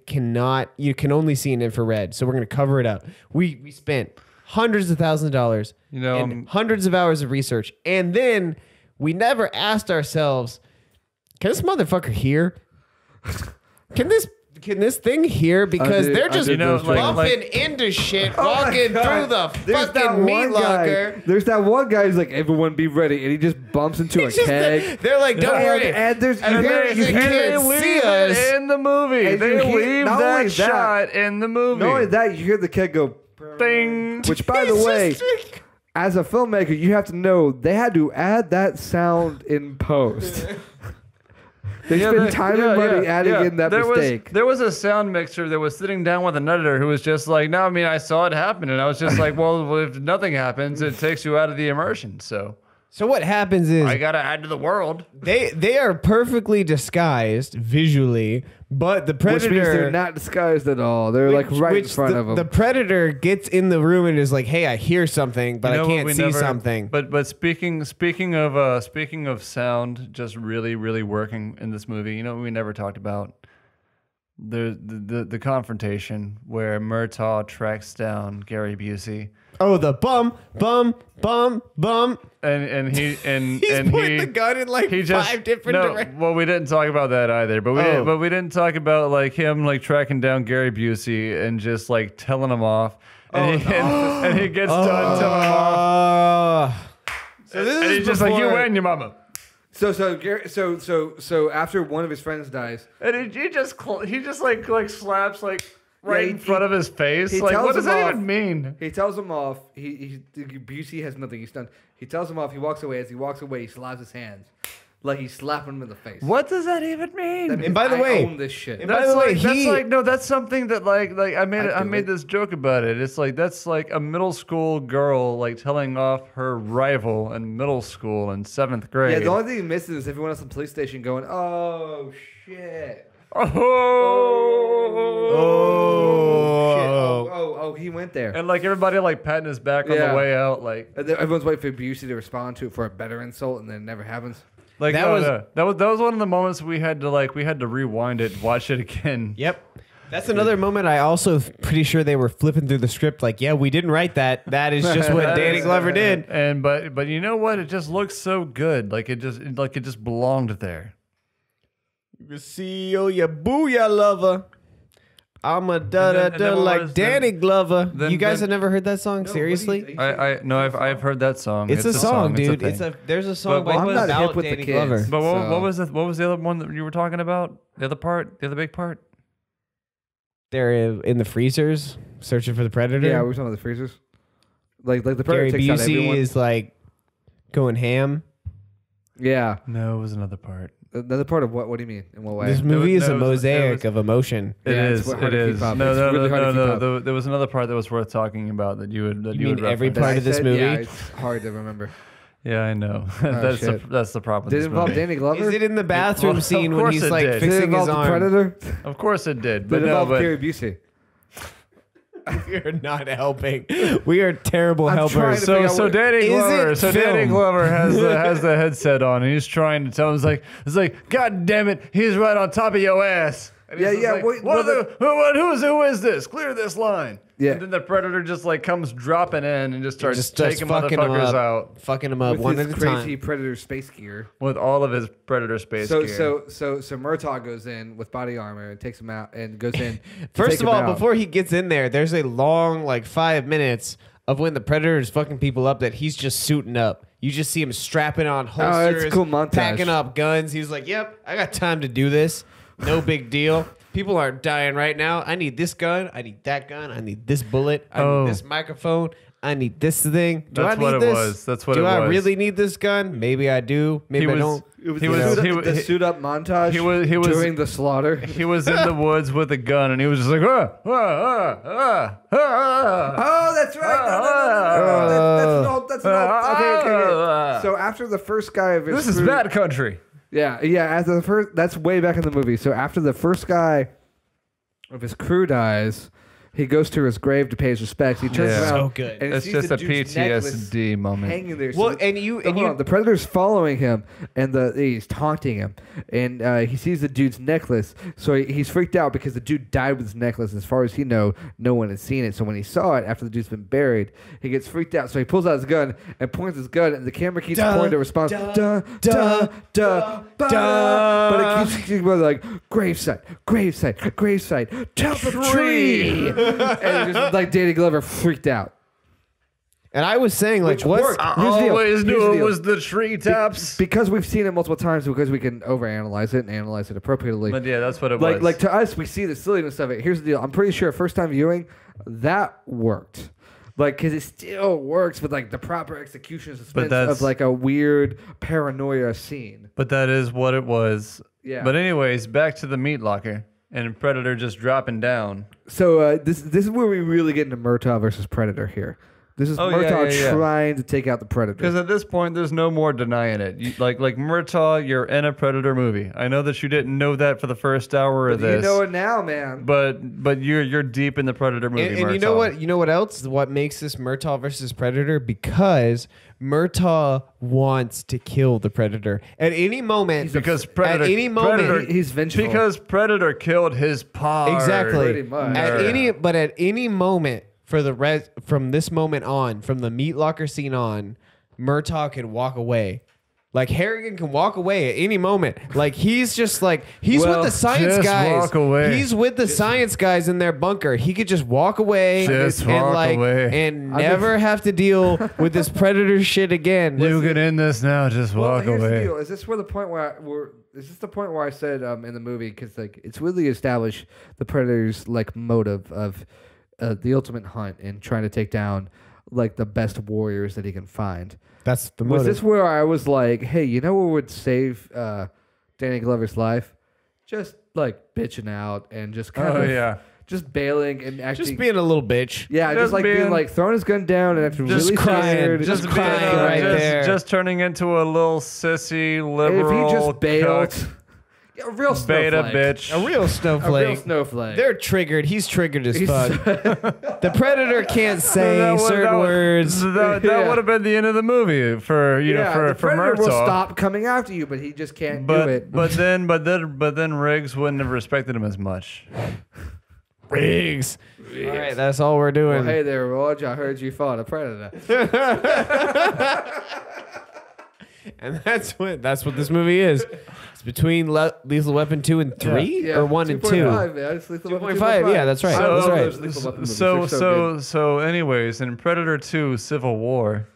you can only see in infrared. So we're going to cover it up. We spent hundreds of thousands of dollars and hundreds of hours of research. And then we never asked ourselves, can this motherfucker hear? Can this thing hear? Because they're just bumping into shit, walking through the fucking meat locker. There's that one guy who's like, everyone be ready. And he just bumps into a keg. They're like, don't worry. And there's And you they can't leave see it us. in the movie. And They you hear- leave not only that that- shot in the movie. Not only that, you hear the keg go, Ding. which by the way, as a filmmaker, you have to know they had to add that sound in post. They spent time and money adding in that mistake. There was a sound mixer that was sitting down with an editor who was just like, no, I mean, I saw it happen. And I was just like, well, if nothing happens, it takes you out of the immersion. So what happens is I got to add to the world. they are perfectly disguised visually, but the Predator... Which means they're not disguised at all. They're like right in front of them. The Predator gets in the room and is like, hey, I hear something, but I can't see something. But speaking of sound, just really, really working in this movie, you know what we never talked about? The confrontation where Murtaugh tracks down Gary Busey. Oh, the bum. And he He's pointing the gun in like five different directions. Well, we didn't talk about that either, but we didn't talk about like him like tracking down Gary Busey and just like telling him off, and he gets done telling him off. So this And is he's just like, you before- and your mama. So after one of his friends dies, And he just like slaps like right in front of his face. he Like, tells what does him that off. even mean? he tells him off. Busey has nothing. He's done. He tells him off. He walks away. As he walks away, he slaps his hands, like he's slapping him in the face. What does that even mean? That means And by the I way- own this shit. and by the way, that's something that like I do made it. this joke about it. It's like that's like a middle school girl like telling off her rival in middle school in 7th grade. Yeah, the only thing he misses is everyone else at the police station going, "Oh shit." Oh. Shit. Oh, he went there. And like everybody like patting his back on Yeah. the way out, like And then everyone's waiting for Busey to respond to it for a better insult, and then it never happens. that That was- that was one of the moments we had to rewind it, watch it again. Yep. That's another moment I also pretty sure they were flipping through the script like, yeah, we didn't write that. That is just what Danny Glover did. And but you know what? It just looks so good. Like it just belonged there. You see, oh, ya booyah lover. I'm a and then what like was- Danny Glover. then- You guys then- have never heard that song? Seriously? I've heard that song. It's a song, dude. thing. There's a song But what was- I'm not about hip with Danny the kids. Glover. But So- what was the other one that you were talking about? The other big part? They're in the freezers searching for the Predator. Yeah, we were talking about the freezers. Like the Gary Predator takes out Busey everyone. is like going ham. Yeah. No, it was another part. Another part of what? What do you mean? In what way? This movie is a it was- mosaic of emotion. It Yeah, is. it's hard It to keep is. up. No, It's no, really no, hard to no, keep no. up. There was another part that was worth talking about that you would. You mean every reference. part of this movie? Yeah, it's hard to remember. Yeah, I know. shit. That's the problem. Did with it this involve movie. Danny Glover? Is it in the bathroom Well, scene of when course he's it like did. Did it fixing involve his the arm? Predator? Of course it did, Did but it no, involve but Gary Busey? We're not helping. We are terrible trying helpers. to figure out So what- Danny Glover, Is it film? Danny Glover has the headset on, and he's trying to tell him, it's like, God damn it, he's right on top of your ass. And he's Yeah, just yeah, like, wait, what well, who is this? Clear this line. Yeah. And then the Predator just like comes dropping in and just starts Just taking fucking them motherfuckers up, out fucking them up with one his at a crazy time. Predator space gear. with all of his Predator space So gear. so Murtaugh goes in with body armor and takes him out and goes in. to First take of him all, out. before he gets in there, there's a long 5 minutes of when the Predator is fucking people up that he's just suiting up. You just see him strapping on holsters, it's a cool montage. packing up guns. He's like, "Yep, I got time to do this. No big deal. People aren't dying right now. I need this gun. I need that gun. I need this bullet. I need this microphone. I need this thing. Do That's I need what it this? was. That's what do it I was. really need this gun? Maybe I do. Maybe I don't. it was he the was- suit up- he was- the he- suit up montage he was during the slaughter. he was in the woods with a gun, and he was just like, Oh, that's right. That's an old. Okay. So after the first guy of his this is crew- bad country. Yeah. After the first, that's way back in the movie. So after the first guy of his crew dies, he goes to his grave to pay his respects. He turns Yeah. around. So good. And he It's sees just the a dude's necklace PTSD moment. hanging there. Well, the- and you- hold on, the Predator's following him, and he's taunting him, and he sees the dude's necklace. So he's freaked out because the dude died with his necklace. As far as he knows, no one has seen it. So when he saw it after the dude's been buried, he gets freaked out. So he pulls out his gun and points his gun, and the camera keeps pointing to response. But it keeps going like gravesite, top of tree, and just like Danny Glover freaked out. And I was saying, like, Which what's worked. I Here's the deal. always Here's knew the it deal. was the treetops. Because we've seen it multiple times, because we can overanalyze it and analyze it appropriately. But yeah, that's what it was. Like to us, we see the silliness of it. Here's the deal. I'm pretty sure first time viewing, that worked. Like, because it still works with like the proper execution suspense that's- of like a weird paranoia scene. But that is what it was. Yeah. But anyways, back to the meat locker and Predator just dropping down. So this is where we really get into Murtaugh versus Predator here. This is Oh, yeah, Murtaugh yeah, yeah. trying to take out the Predator. Because at this point, there's no more denying it. Like Murtaugh, you're in a Predator movie. I know that you didn't know that for the first hour of You this. know it now, man. But you're deep in the Predator movie. And Murtaugh. you know what? You know what else? What makes this Murtaugh versus Predator? Because Murtaugh wants to kill the Predator at any moment. Because Predator, at any moment, Predator, he's vengeful. Because Predator killed his pa. exactly. Pretty much. At any moment for the from this moment on, from the meat locker scene on, Murtaugh can walk away. Like Harrigan can walk away at any moment. Like he's just like he's Well, with the science just guys. walk away. He's with the science guys in their bunker. He could just walk away Just and walk like away. and never have to deal with this predator shit again. You can end this now. Just walk here's the away. deal. Is this where the point is this the point where I said in the movie, because like it's really established the Predator's like motive of the ultimate hunt and trying to take down like the best warriors that he can find. That's the Was motive. this where I was like, hey, you know what would save Danny Glover's life? Just like bitching out and just kind Oh of yeah. just bailing and acting. Just being a little bitch. yeah, just like being being- like throwing his gun down and acting Just really crying, scared. just being- crying right there. Just turning into a little sissy if liberal. he just bailed, cuck, yeah, a real beta snowflake. bitch. A real A real snowflake. snowflake. They're triggered. He's triggered as He's- fuck. The predator can't say That would- certain that would- words. That Yeah. would have been the end of the movie for the for Predator will Murtaugh. stop coming after you, but he just can't But do it. but then Riggs wouldn't have respected him as much. Riggs. All right, that's all we're doing. Well, hey there, Rog. I heard you fought a predator. And that's what this movie is. It's between Lethal Weapon 2 and 3 or 1 and 2. 2.5, man. It's Lethal Weapon 2.5, yeah, that's right. I love That's right. those Lethal Weapon movies. They're so good. So anyways, in Predator 2 Civil War.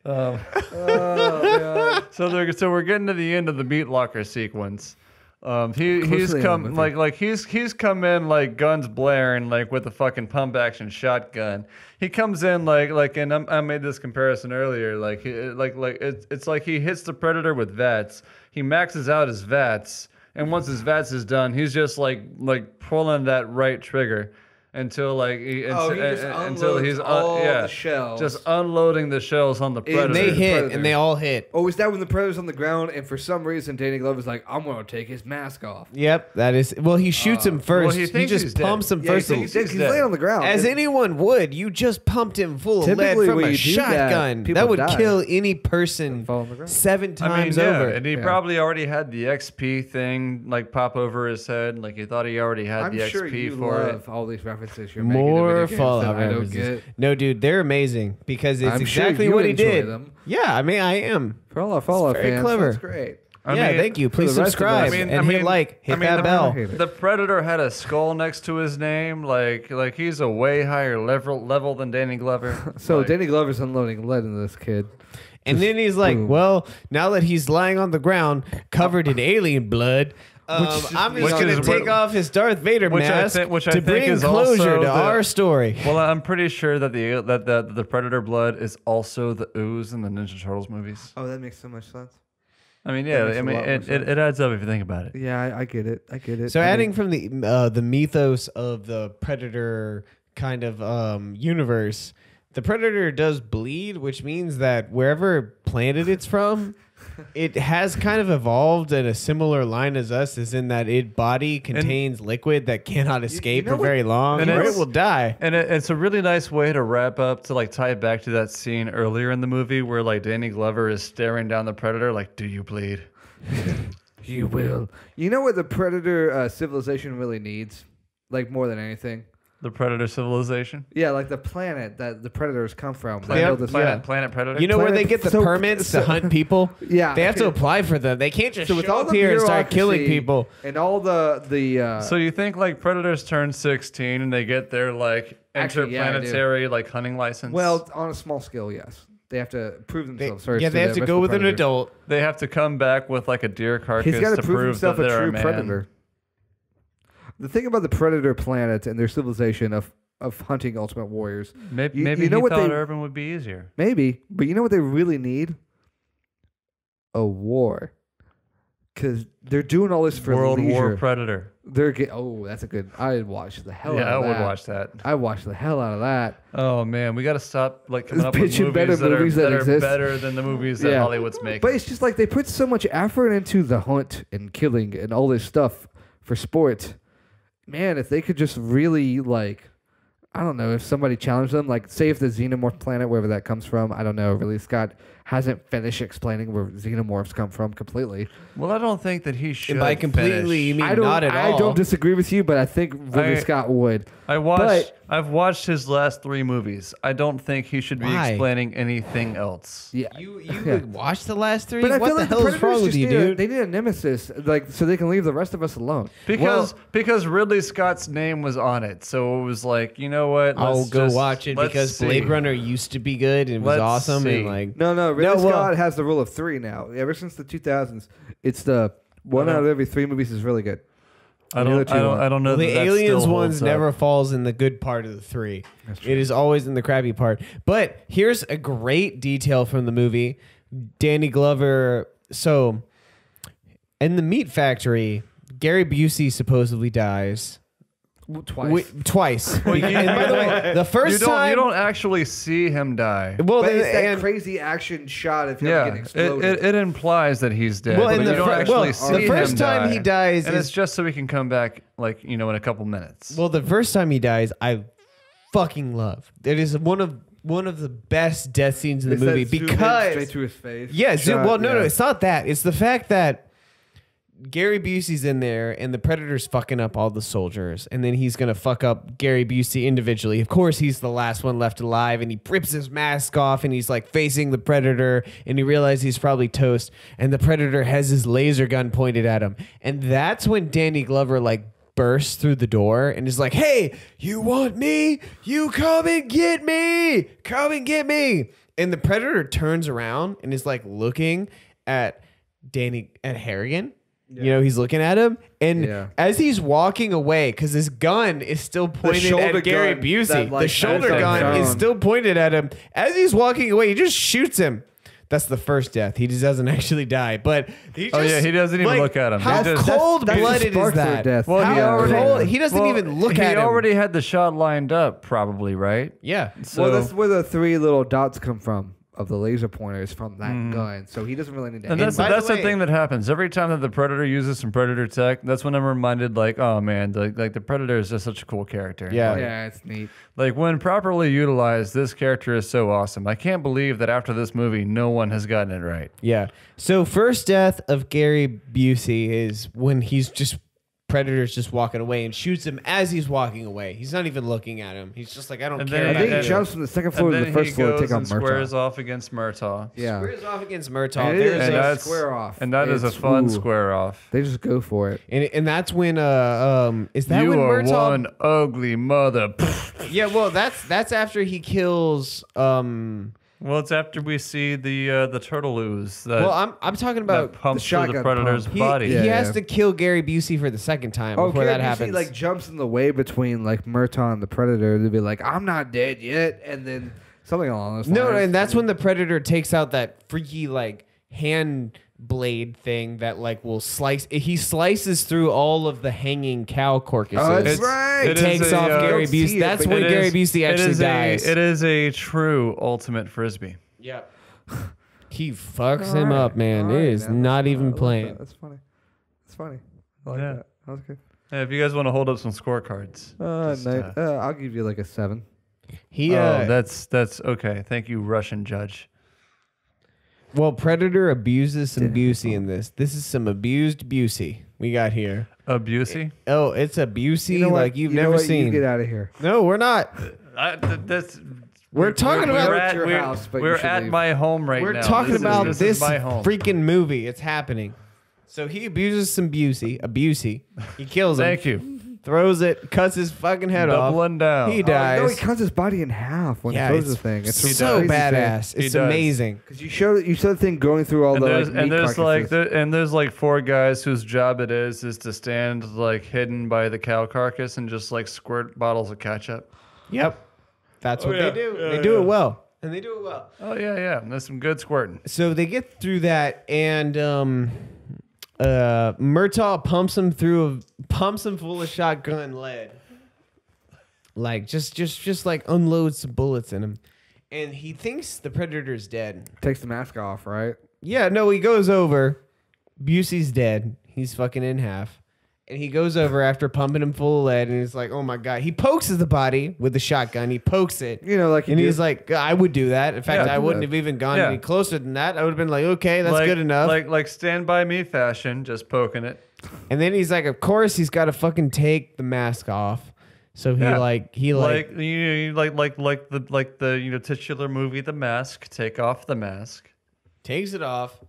Oh, God. So we're getting to the end of the meat locker sequence. He's Closely come on with like he's come in like guns blaring like with a fucking pump action shotgun. He comes in like and I made this comparison earlier like it's like he hits the Predator with VATS. He maxes out his VATS, and once his VATS is done, he's just like pulling that right trigger. until like until he's all the shells. just unloading the shells on the predator. And they hit, Predator. and they all hit. Oh, is that when the predator's on the ground and for some reason Danny Glover's like, I'm going to take his mask off? Yep, that is. Well, he shoots him first. he he thinks just he's dead. pumps him Yeah, first. he's he's laying on the ground. As anyone would, you just pumped him full of lead Typically from when a you do that, shotgun. people That would die. kill any person Fall on the ground. 7 times over. and he probably already had the XP thing like pop over his head. Like he thought he already had I'm the sure XP you for love it. all these references you're making. More to video games Fallout that I don't references. get. No, dude, they're amazing because it's I'm sure exactly you what he enjoy did. them. Yeah, I mean, I am. For all our Fallout very fans, clever. that's great. I Yeah, mean, thank you. Please the rest of us- subscribe and hit like, hit that bell. The Predator had a skull next to his name. Like he's a way higher level than Danny Glover. So Like, Danny Glover's unloading lead into this kid. And then he's like, boom. well, now that he's lying on the ground covered in alien blood, I'm is- just which going to is take what- off his Darth Vader which I mask think- which I to think bring is closure also to the- our story. Well, I'm pretty sure that the Predator blood is also the ooze in the Ninja Turtles movies. Oh, that makes so much sense. I mean, That yeah, makes I a mean, lot more it sense. adds up if you think about it. Yeah, I get it. I get it. So I mean, adding from the mythos of the Predator kind of universe, the Predator does bleed, which means that wherever planet it's from, it has kind of evolved in a similar line as us, as in that its body contains liquid that cannot escape know for what- very long, and or it's- it will die. And it's a really nice way to wrap up to like tie it back to that scene earlier in the movie where like Danny Glover is staring down the Predator like, "Do you bleed?" You will. You know what the Predator civilization really needs? Like more than anything? The Predator civilization. Yeah, like the planet that the Predators come from. They Planet, build this planet Predator. You know where Planet- they get the so- permits to so- hunt people? Yeah. They have to apply for them. They can't just So with show all up the here and start killing bureaucracy people. and all the So you think like Predators turn 16 and they get their like Actually, yeah, I do. interplanetary like hunting license? well, on a small scale, yes. They have to prove themselves first. Yeah, they have to the go rest with of an the Predators. adult. they have to come back with like a deer carcass He's got to to prove himself that a they're true man. predator. The thing about the Predator planet and their civilization of hunting Ultimate Warriors, Maybe, You- maybe you know he what thought they- urban would be easier. maybe, but you know what they really need? A war. Because they're doing all this for World leisure. War Predator. Oh, that's a good. I'd watch the hell Yeah, out I of would that. watch that. I watch the hell out of that. Oh man, we got to stop like coming Just up with pitching better movies that movies that are exist. better than the movies that Yeah. Hollywood's making. But it's just like they put so much effort into the hunt and killing and all this stuff for sport. Man, if they could just really like, I don't know, if somebody challenged them, like say if the Xenomorph planet, wherever that comes from, I don't know, Ridley Scott hasn't finished explaining where Xenomorphs come from completely. Well, I don't think that he should. And by completely, you finish. mean not at all. I don't disagree with you, but I think Ridley I- Scott would. I've watched his last 3 movies. I don't think he should be Why? explaining anything else. Yeah. You Yeah. watched the last 3? But I What feel the like hell the is Predators wrong with just you, need a, dude? they need a nemesis, like so they can leave the rest of us alone. Because Ridley Scott's name was on it, so it was like, you know what? I'll let's go just- watch it let's because see. Blade Runner used to be good and was Let's awesome see. and like No, Ridley No, well- Scott has the rule of 3 now. Ever since the 2000s, it's the one Uh-huh. out of every 3 movies is really good. I The other don't, two I don't, aren't. I don't know. the that aliens still ones holds up. never falls in the good part of the 3. It is always in the crappy part. But here's a great detail from the movie. Danny Glover. So in the meat factory, Gary Busey supposedly dies. Twice. Twice. And by the way, the first You don't, time you don't actually see him die. well, But then- it's that and- crazy action shot of him Yeah, getting it, exploded. it implies that he's dead. Well, but in you the don't fir- actually well, see the first him time die. he dies and is- it's just so he can come back, like in a couple minutes. Well, the first time he dies, I fucking love. It is one of the best death scenes in the It's that movie zoom in because straight to his face. yeah, shot, well, no, yeah. it's not that. It's the fact that Gary Busey's in there and the Predator's fucking up all the soldiers, and then he's gonna fuck up Gary Busey individually. Of course, he's the last one left alive, and he rips his mask off, and he's like facing the Predator, and he realizes he's probably toast, and the Predator has his laser gun pointed at him, and that's when Danny Glover like bursts through the door and is like, "Hey, you want me? You come and get me! Come and get me!" And the Predator turns around and is like looking at Harrigan. You know, he's looking at him, and Yeah. as he's walking away, because his gun is still pointed shoulder at Gary gun that, Busey. like, the shoulder has that gun is sound. still pointed at him. As he's walking away, he just shoots him. That's the first death. He just doesn't actually die, but he just, Oh, yeah, he doesn't even look at him. How He just- cold-blooded spark is for that? death. Well, he How already- cold? He doesn't even look at him. He already had the shot lined up, probably, right? Yeah. So, Well, that's where the 3 little dots come from of the laser pointers from that gun. So he doesn't really need to. and hit that's him. by the the way- thing that happens every time that the Predator uses some Predator tech. That's when I'm reminded, like, oh man, like the Predator is just such a cool character. Yeah. Like, Yeah, it's neat. like when properly utilized, this character is so awesome. I can't believe that after this movie, no one has gotten it right. Yeah. So first death of Gary Busey is when he's just Predator's just walking away and shoots him as he's walking away. He's not even looking at him. He's just like, I don't And care. then- I about think you. he jumps from the second floor And to then the first he floor to goes take out and squares Murtaugh. off against Murtaugh. Yeah, Squares off against Murtaugh. and it is There's And a a, that's- square off, And that is a It's- fun ooh, square off. They just go for it. and that's when is that You when are Murtaugh? one ugly mother. Yeah, well that's after he kills Well, it's after we see the turtle ooze that, well I'm talking about that pumps the through the shotgun Predator's pump. he, body. he Yeah, has yeah. to kill Gary Busey for the second time before Gary that Busey, happens. like jumps in the way between like Murtaugh and the Predator to be like, I'm not dead yet, and then something along those lines. No, and that's when the Predator takes out that freaky like hand blade thing that like will slice. He slices through all of the hanging cow carcasses. Oh, that's It's- right. it is Takes a, off Gary don't see Busey. it, That's but when It Gary is- Busey it actually is dies. it is a true ultimate frisbee. Yep. He fucks All him right. up, man. All It right, is man. not I even love that. playing. That's funny. That's funny. I like Yeah. that. That was good. Hey, if you guys want to hold up some scorecards, just, No, I'll give you like a 7. He that's okay. Thank you, Russian judge. well, Predator abuses some Busey in this. This is some abused Busey we got here. Busey. Oh, it's a Busey You know what? like you've You know never what? seen. You get out of here. No, we're not. That's We're talking about- we're At at, your we're, house, but you we're should at leave. my home right We're now. talking about this this is my home. freaking movie. It's happening. So he abuses some Busey. A Busey. He kills him. Thank you. Throws it. Cuts his fucking head off. Doubling down. He Oh, no, he dies. cuts his body in half when Yeah, he throws it's the thing. It's He a so crazy badass. He It's does. amazing. Because you showed the thing going through all And the there's, like meat there's like 4 guys whose job it is to stand like hidden by the cow carcass and just like squirt bottles of ketchup. Yep. That's what yeah. they do. Yeah, they do yeah. it well. And they do it well. Oh yeah. There's some good squirting. So they get through that, and Murtaugh pumps him full of shotgun lead, like just like unloads some bullets in him, and he thinks the Predator's dead. Takes the mask off, right? Yeah, no, he goes over. Busey's dead. He's fucking in half. And he goes over after pumping him full of lead, and he's like, "Oh my god!" He pokes the body with the shotgun. He pokes it, You know, like and you he's do. like, "I would do that. In fact, Yeah, I do wouldn't that. have even gone Yeah. any closer than that. I would have been like, okay, that's like, good enough." Like Stand By Me fashion, just poking it. And then he's like, "Of course, he's got to fucking take the mask off." So he Yeah. like Like the titular movie The Mask. Take off the mask. takes it off,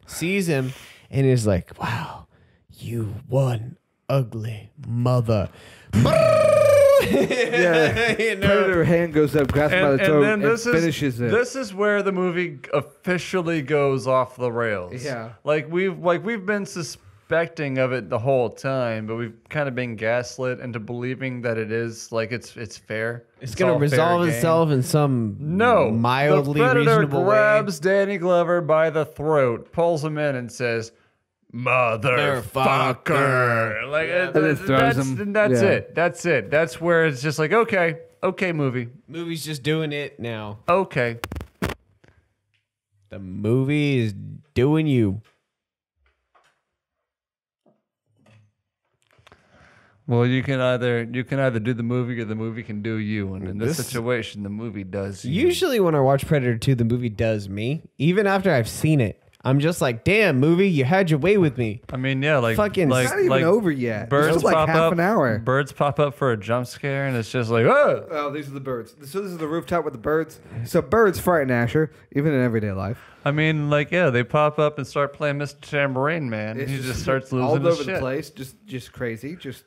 sees him, and is like, "Wow, you one ugly mother." Yeah. You know? Predator hand goes up, grabs him by the throat, and finishes it. This is where the movie officially goes off the rails. Yeah. Like we've been suspecting of it the whole time, but we've kind of been gaslit into believing that it is like it's fair. It's gonna all fair resolve game. itself in some No, mildly the Predator reasonable grabs Danny Glover by the throat, pulls him in, and says, "Motherfucker!" Like And then throws him. and that's Yeah. it. That's it. That's where it's just like, okay, movie, way. Movie's just doing it now. okay. The movie is doing you. Well, you can either do the movie or the movie can do you, and in this This- situation, the movie does you. Usually, when I watch Predator 2, the movie does me. Even after I've seen it, I'm just like, "Damn, movie, you had your way with me." I mean, yeah, like Fucking- like, It's not even like over yet. Birds It's still like pop half up. an hour. Birds pop up for a jump scare, and it's just like, oh, Oh, these are the birds. So this is the rooftop with the birds. So birds frighten Asher, even in everyday life. I mean, like, yeah, they pop up and start playing Mr. Tambourine Man. It's He just starts all losing his over shit. the place, just crazy, just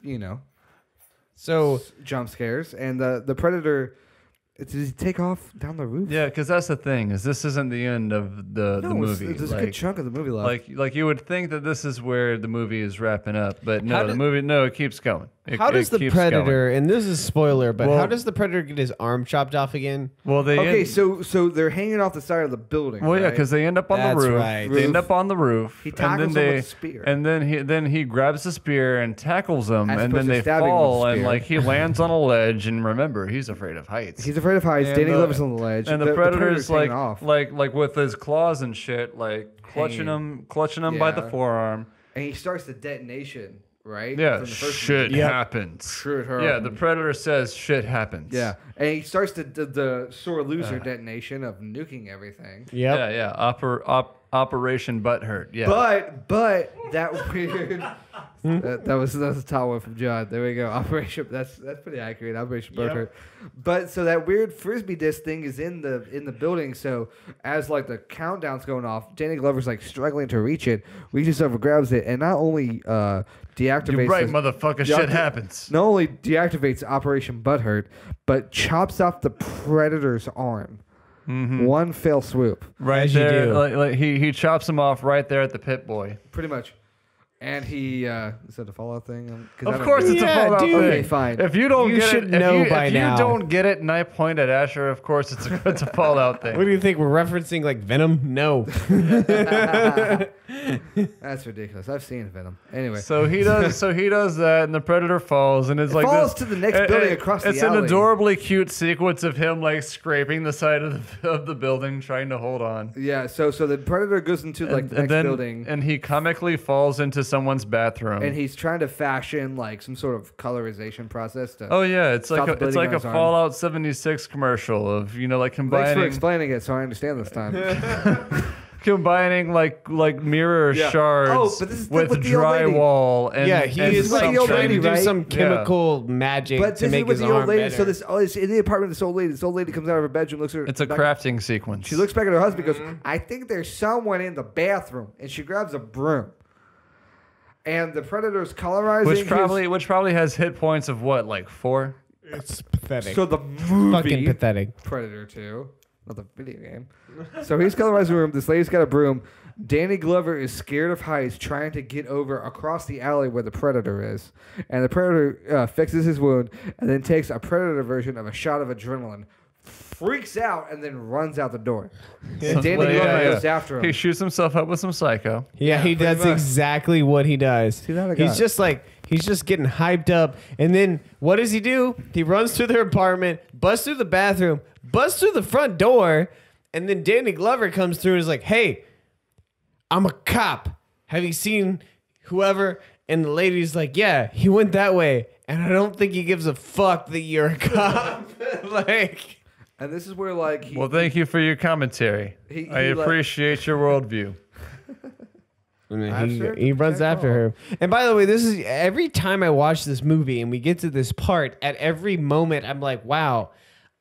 So jump scares. And the predator Does he take off down the roof? Yeah, because that's the thing is this isn't the end of the movie. There's a good chunk of the movie left. Like you would think that this is where the movie is wrapping up, but no, it keeps going. How does the keeps Predator, going. and this is spoiler, but Well- how does the Predator get his arm chopped off again? Well, So they're hanging off the side of the building. Well, yeah, right? because they end up on That's the roof. right. They end up on the roof. He tackles him with a spear. And then he grabs the spear and tackles them, As and opposed then to they stabbing him with fall, the and spear. like he lands on a ledge. And remember, he's afraid of heights. He's afraid of heights. And Danny the- Glover's on the ledge. And the Predator's hanging like off. like with his claws and shit, like clutching him by the Yeah. forearm. And he starts the detonation, right? Yeah, From the first shit movie. happens. Shit Yeah, happens. the Predator says shit happens. Yeah, and he starts the sore loser detonation of nuking everything. Yep. Yeah. Operation Butthurt. Yeah. But that weird. that was a top one from John. There we go. Operation. That's pretty accurate. Operation Butthurt. But so that weird frisbee disc thing is in the building. So as like the countdown's going off, Danny Glover's like struggling to reach it, reaches over, grabs it, and not only deactivates. You're right, the- motherfucker. Shit happens. Not only deactivates Operation Butthurt, but chops off the Predator's arm. One fell swoop. Right As you there, do. like he chops him off right there at the Pit Boy. Pretty much. And he is that the Fallout thing? 'Cause I Of don't course, get it's it. a Yeah, Fallout dude. thing. Okay, fine. If you don't You get should it, know if by you now. don't get it, and I point at Asher, of course, it's a Fallout thing. What do you think? We're referencing like Venom? No. That's ridiculous. I've seen Venom. Anyway, So he does that, and the Predator falls, and it's like falls this, to the next building across the It's an alley. adorably cute sequence of him like scraping the side of the building, trying to hold on. yeah. So the Predator goes into like the next building, and he comically falls into someone's bathroom. and he's trying to fashion like some sort of colorization process to. Oh yeah, it's Stop like the it's bleeding like a on his arm. Fallout 76 commercial of like Thanks for combining explaining it, so I understand this time. like mirror Yeah. shards Oh, but this is with with the old lady. drywall and Yeah, he and is like like the old trying lady, to do right? some chemical magic But to this make is with his the arm old lady. better. So it's in the apartment of this old lady. This old lady comes out of her bedroom, looks at her. It's a back- crafting sequence. She looks back at her husband, and goes, "I think there's someone in the bathroom," and she grabs a broom. And the Predator's colorizing which probably has hit points of what, like 4? It's pathetic. So the movie Fucking pathetic. Predator 2, not the video game. So he's colorizing the room. This lady's got a broom. Danny Glover is scared of heights, trying to get over across the alley where the Predator is. And the Predator fixes his wound and then takes a Predator version of a shot of adrenaline, freaks out, and then runs out the door. And Danny Glover goes after him. He shoots himself up with some psycho. Yeah, he pretty does much. exactly what he does. See that I He's got. just like he's just getting hyped up, and then what does he do? He runs through their apartment, busts through the bathroom, busts through the front door, and then Danny Glover comes through and is like, "Hey, I'm a cop. Have you seen whoever?" And the lady's like, "Yeah, he went that way." And I don't think he gives a fuck that you're a cop. Like, And this is where, like, he, Well, thank you for your commentary. He- I he, like- appreciate your worldview. he runs after her. And by the way, this is every time I watch this movie and we get to this part, at every moment I'm like, wow,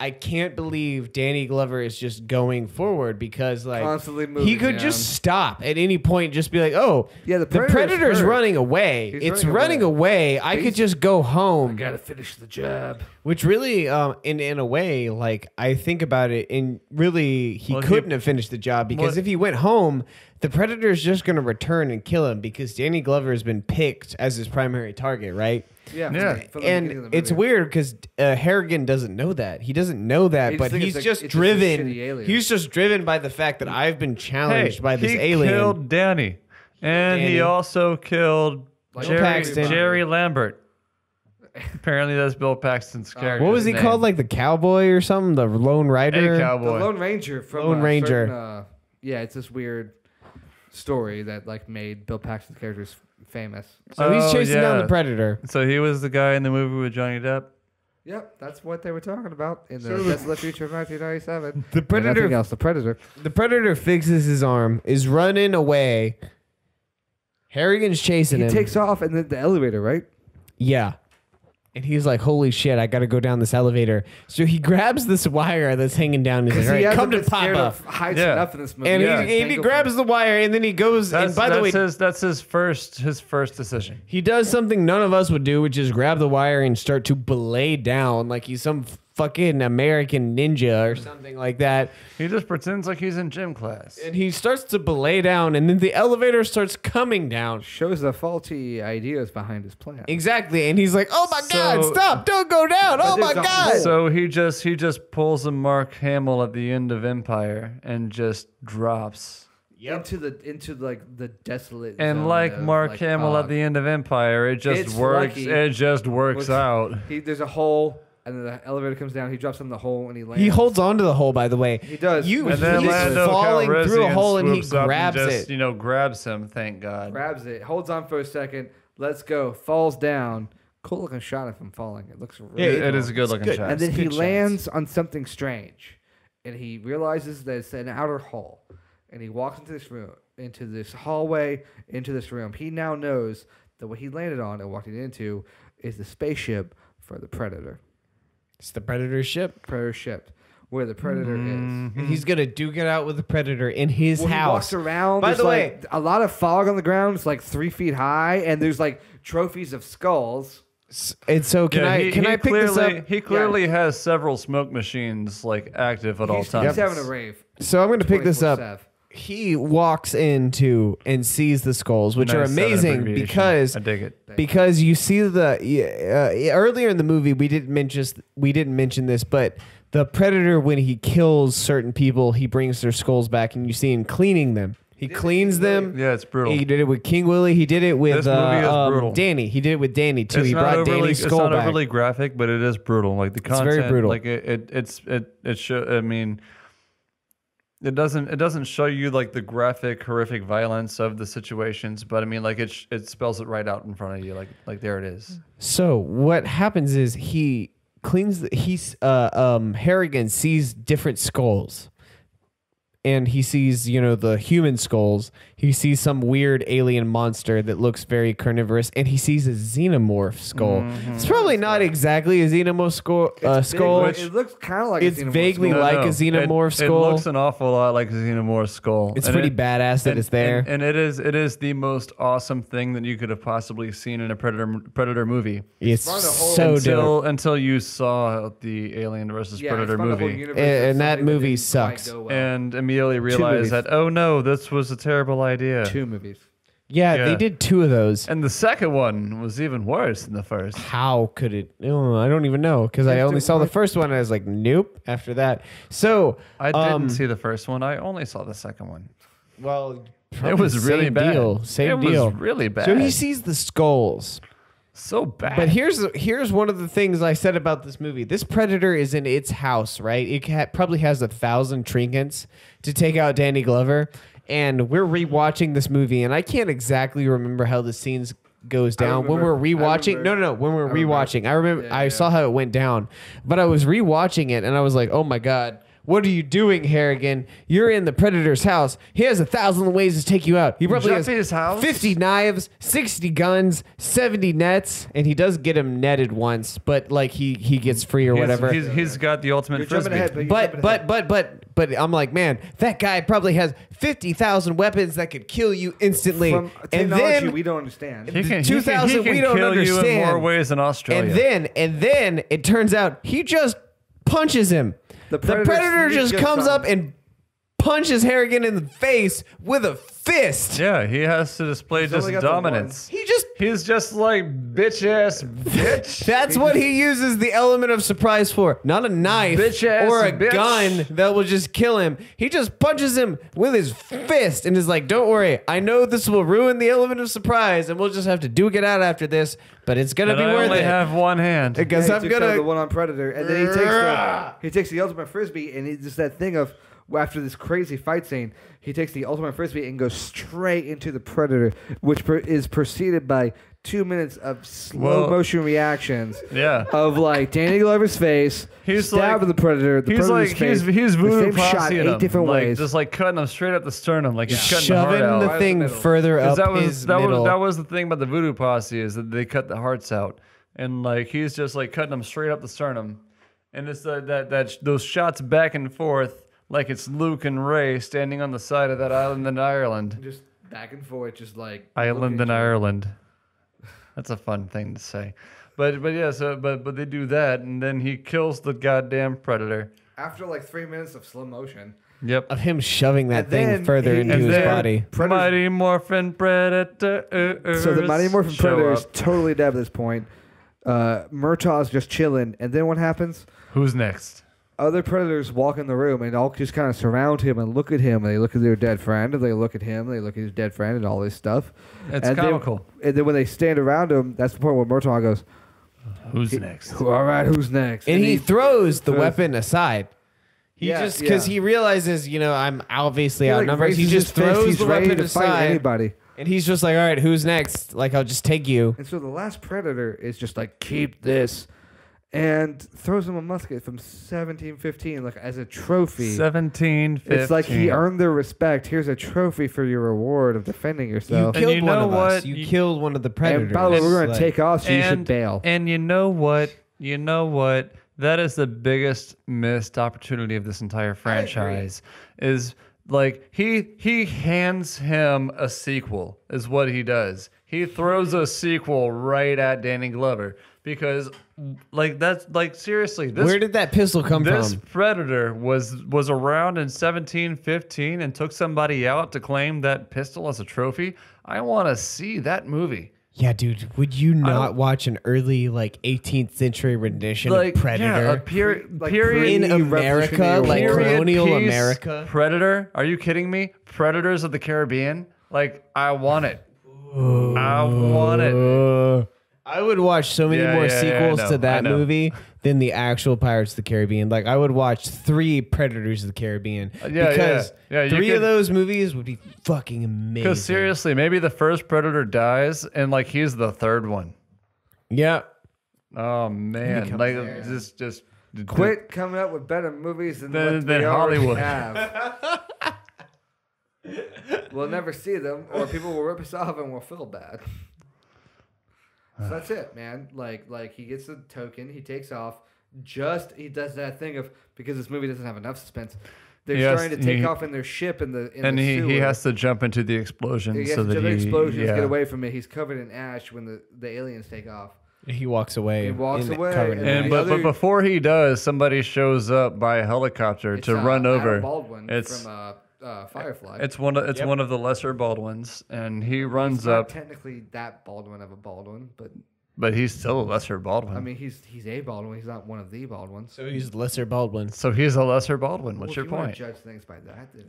I can't believe Danny Glover is just going forward, because like Constantly he moving, could yeah. just stop at any point and just be like, oh, Yeah, the the Predator's Predator's hurt. running away. He's It's running running away. I He's- could just go home. gotta finish the job. Which really, in a way, like I think about it, and really he Well, couldn't have finished the job, because Well- if he went home, the Predator is just going to return and kill him, because Danny Glover has been picked as his primary target, right? Yeah, Yeah. from the beginning of And the it's movie. weird because Harrigan doesn't know that. He doesn't know that, He just but thinks he's it's just it's just a driven. shitty alien. He's just driven by the fact that I've been challenged by this he alien. killed Danny. And Danny. he also killed Like Bill Paxton. Jerry Lambert. Apparently that's Bill Paxton's character. What was he called? Like the cowboy or something? The Lone Rider? A The cowboy. Lone Ranger from Lone Ranger. certain, yeah, it's this weird story that like made Bill Paxton's characters famous. So he's Oh, chasing down yeah. the Predator. So he was the guy in the movie with Johnny Depp. Yep, that's what they were talking about in the Desolate Future of 1997. The And Predator nothing else. The Predator. The Predator fixes his arm, is running away. Harrigan's chasing He him. takes off and then the elevator, right? Yeah. And he's like, holy shit, I got to go down this elevator. So he grabs this wire that's hanging down. He's like, all he right, come hasn't to been scared Papa. of heights Yeah. enough in this movie. And, Yeah. he grabs the wire, and then he goes, and by the way, that's his first decision. he does something none of us would do, which is grab the wire and start to belay down like he's some fucking American ninja or something like that. He just pretends like he's in gym class. And he starts to belay down, and then the elevator starts coming down. Shows the faulty ideas behind his plan. Exactly, and he's like, "Oh my God, stop! Don't go down! Oh my there's a God!" hole. So he just pulls a Mark Hamill at the end of Empire and just drops. Into like the desolate. And zone like of, Mark like, Hamill at fog. the end of Empire, it just It's works. lucky. It just works out. There's a hole, and then the elevator comes down. He drops in the hole, and he lands. He holds on to the hole, by the way. He does. You, And then he's Lando falling through a Calrissian hole, and he swoops up grabs just, it. grabs him. Thank God. grabs it, holds on for a second, lets go, falls down. Cool looking shot of him falling. It looks really It cool. is a good looking good. shot. And then he good shots. lands on something strange, and he realizes that it's an outer hall, and he walks into this room, into this hallway, into this room. He now knows that what he landed on and walking into is the spaceship for the Predator. It's the Predator ship. Predator ship, where the Predator is. And he's going to duke it out with the Predator in his Well, he house. walks around. By There's the like way, a lot of fog on the ground. It's like 3 feet high, and there's like trophies of skulls. and so can I pick this up? He clearly has several smoke machines like active at all He's times. having a rave. So I'm going to pick this up. 24/7. He walks into and sees the skulls, which are Nice set amazing abbreviation. because I dig it. because you see earlier in the movie we didn't mention this, but the Predator, when he kills certain people, he brings their skulls back, and you see him cleaning them. He cleans them. Yeah, it's brutal. He did it with King Willie. He did it with This movie is brutal. Danny. He did it with Danny too. It's He not brought overly, Danny's it's skull not back. overly graphic, but it is brutal. Like the It's content, very brutal. Like it show. I mean, it doesn't show you like the graphic, horrific violence of the situations, but I mean, like it spells it right out in front of you. Like there it is. So what happens is he cleans. Harrigan sees different skulls. And he sees, the human skulls. He sees some weird alien monster that looks very carnivorous, and he sees a xenomorph skull. It's probably not exactly a xenomorph skull. It looks kind of like It's a xenomorph vaguely skull. like a xenomorph skull. It looks an awful lot like a xenomorph skull. It's And pretty badass that it's there. And it is the most awesome thing that you could have possibly seen in a Predator movie. It's Spawned a whole- so dope. Until you saw the Alien versus Yeah, Predator it's about the whole movie. universe And of that something movie didn't quite sucks. go well. And immediately realized movies. that, oh no, this was a terrible idea. 2 movies. Yeah, Yeah. they did 2 of those. And the second one was even worse than the first. How could it? Oh, I don't even know because I If only there saw the weren't- first one and I was like, nope. After that, so I didn't see the first one. I only saw the second one. Well, It was really same bad. Deal, same it deal. was really bad. So he sees the skulls. so bad. But here's one of the things I said about this movie. This Predator is in its house, right? It probably has 1,000 trinkets to take out Danny Glover. And we're rewatching this movie, and I can't exactly remember how the scenes goes down when we're rewatching. No. When we're rewatching, I remember I saw how it went down, but I was rewatching it, and I was like, "Oh my God, what are you doing, Harrigan? You're in the Predator's house. He has 1,000 ways to take you out. He probably has Jeffy's house? 50 knives, 60 guns, 70 nets, and he does get him netted once, but like he gets free or whatever." He's got the ultimate You're jumping frisbee. ahead, but you're jumping ahead. But I'm like, man, that guy probably has 50,000 weapons that could kill you instantly. From And technology then we don't understand. He can, 2,000 he can we don't kill you in understand. more ways than Australia. and then it turns out he just punches him. The Predator just comes up and punches Harrigan in the face with a fist. Yeah, he has to display He's just only got the dominance. He's just like bitch ass bitch. That's what he uses the element of surprise for. Not a knife Bitch ass or a bitch. gun that will just kill him. He just punches him with his fist and is like, "Don't worry, I know this will ruin the element of surprise, and we'll just have to duke it out after this, but it's gonna And be I worth only it." have one hand. Because Yeah, I'm he takes out the gonna. one on Predator, and then he takes the ultimate frisbee, and it's just that thing of after this crazy fight scene, he takes the ultimate frisbee and goes straight into the Predator, which is preceded by 2 minutes of slow motion reactions. Yeah. Of like Danny Glover's face, He's stabbing the Predator. The He's Predator's like face, he's the voodoo same shot posse 8 different like, ways. just like cutting him straight up the sternum, like he's cutting the Shoving heart out. the Right thing up the middle. further 'Cause up his middle. that was the thing about the voodoo posse is that they cut the hearts out, and like he's just like cutting them straight up the sternum, and it's those shots back and forth like it's Luke and Ray standing on the side of that island in Ireland. just back and forth, just like Island looking in at you. Ireland. That's a fun thing to say. But yeah, but they do that, and then he kills the goddamn predator. After like 3 minutes of slow motion. Yep. Of him shoving that And thing then further he- into and his then- body. Mighty Morphin Predator. So the Mighty Morphin show Predator is up. totally dead at this point. Murtaugh's just chilling, and then what happens? Who's next? Other predators walk in the room and all just kind of surround him and look at him, and they look at their dead friend, and they look at him, and they look at his dead friend, and all this stuff. It's and comical. And then when they stand around him, that's the point where Murtaugh goes, Who's next? "All right, who's next?" And he throws the throws- weapon aside. He Yeah, just because yeah. he realizes, I'm obviously He, like, outnumbered. He raises just his fist. throws He's the ready weapon to fight aside, anybody. and he's just like, "All right, who's next? Like, I'll just take you." And so the last predator is just like, "Keep this," and throws him a musket from 1715, like as a trophy. 1715. It's like he earned their respect. Here's a trophy for your reward of defending You yourself. And killed you one know of us. what? You You- killed one of the predators. And by the way, we're going Like, to take off, so you should bail. And you know what? You know what? That is the biggest missed opportunity of this entire franchise. Is like he hands him a sequel. Is what he does. He throws a sequel right at Danny Glover because, like that's like seriously. This, Where did that pistol come this from? predator was around in 1715 and took somebody out to claim that pistol as a trophy. I want to see that movie. Yeah, dude. Would you not watch an early 18th century rendition Like of Predator yeah, a period Like period in America, Revolutionary like War. colonial piece America? Predator? Are you kidding me? Predators of the Caribbean? Like I want it. I want it. I would watch so many Yeah, more yeah, sequels I know, to I that know. movie than the actual Pirates of the Caribbean. Like I would watch 3 Predators of the Caribbean Yeah, because yeah. You 3 could- of those movies would be fucking amazing. Because seriously, maybe the first Predator dies and like he's the third one. Yeah. Oh man, like just Quit coming up with better movies than Than- what than we already Hollywood. have. We'll never see them, or people will rip us off and we'll feel bad. So that's it, man. Like he gets the token, he takes off. He does that thing of because this movie doesn't have enough suspense. They're Yes, trying to take he- off in their ship in the and the he sewer. has to jump into the explosion He has so to that jump in he explosions, yeah. get away from it. He's covered in ash when the aliens take off. He walks away. He walks away, covered in and And ash. but other- before he does, somebody shows up by helicopter It's, to run over. Adam Baldwin It's from Firefly. it's one of the lesser Baldwins, and he runs He's not up, technically that Baldwin of a Baldwin, but he's still a lesser Baldwin. I mean he's a Baldwin. He's not one of the Baldwins. So he's lesser Baldwin. so he's a lesser Baldwin. What's Well, your if you wanna point? judge things by that, then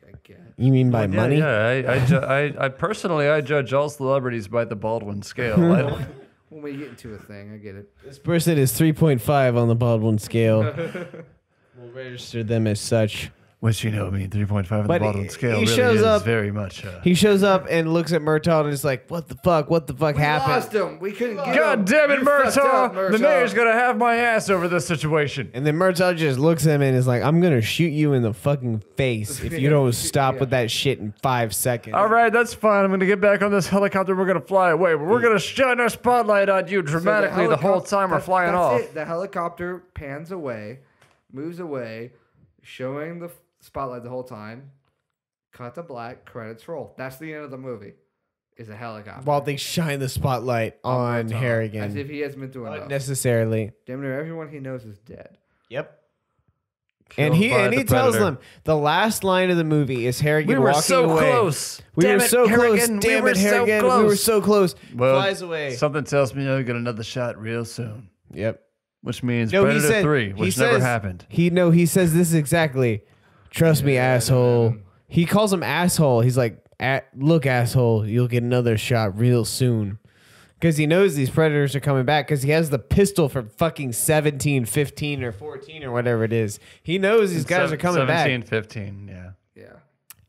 I guess. You mean by money? Yeah, I personally I judge all celebrities by the Baldwin scale. I don't, When we get into a thing, I get it. This person is 3.5 on the Baldwin scale. We'll register them as such. which I mean 3.5 on the But Baldwin scale he really shows is up- very much. He shows up and looks at Murtaugh and is like, "What the fuck? What the fuck We happened?" lost him. We couldn't get him. God damn it, You fucked up, Murtaugh! The mayor's gonna have my ass over this situation. And then Murtaugh just looks at him and is like, "I'm gonna shoot you in the fucking face if you don't stop with that shit in 5 seconds." All right, that's fine. I'm gonna get back on this helicopter. We're gonna fly away, but we're gonna shine our spotlight on you dramatically the whole time we're flying off. The helicopter pans away, moves away, showing the spotlight the whole time. Cut to black, credits roll. That's the end of the movie. Is a helicopter. While they shine the spotlight on Murtaugh, Harrigan. As if he hasn't been doing enough. Unnecessarily. Damn near everyone he knows is dead. Yep. Killed And he by the tells Predator. them the last line of the movie is Harrigan We were walking so away. close. We Damn were it, so close. Harrigan. Damn We were it, so Harrigan. We were close. so close. Well, Flies away. Something tells me you'll get another shot real soon, Yep. which means No, he Predator said 3, he which never says- happened. He says this exactly. Trust me, asshole. He calls him asshole. He's like, look, asshole, you'll get another shot real soon. Because he knows these predators are coming back because he has the pistol from fucking 17, 15, or 14 or whatever it is. He knows these guys are coming 17, back. 15, yeah. Yeah.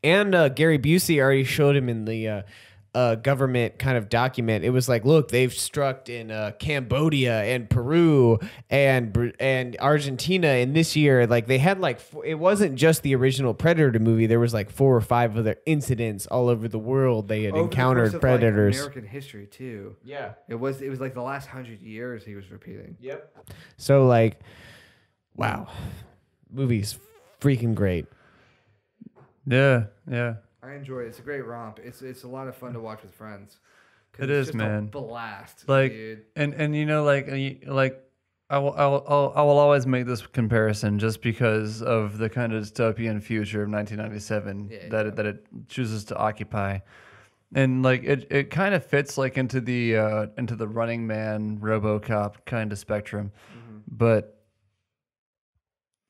And Gary Busey already showed him in the government kind of document. It was like, look, they've struck in Cambodia and Peru and Argentina. And this year, like they had like it wasn't just the original Predator movie. There was like 4 or 5 other incidents all over the world. They had Over the course encountered of, predators. Like, American history too. Yeah. It was like the last 100 years he was repeating. Yep. So like, wow, movie's freaking great. Yeah, yeah. I enjoy it. It's a great romp. It's a lot of fun to watch with friends. 'Cause It it's is, just man. A blast, Like, dude. and you know, like I will always make this comparison just because of the kind of dystopian future of 1997 that it chooses to occupy. And like it kind of fits like into the Running Man, RoboCop kind of spectrum. But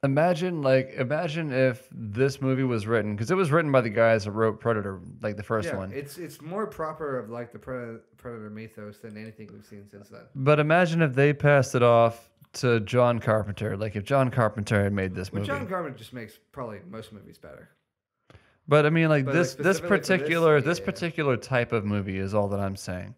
imagine if this movie was written, because it was written by the guys that wrote Predator, like the first one. It's more proper of like the Predator mythos than anything we've seen since then. But imagine if they passed it off to John Carpenter, like if John Carpenter had made this movie. John Carpenter just makes probably most movies better. But I mean, like But, this like, specifically for this this, yeah. particular type of movie is all that I'm saying.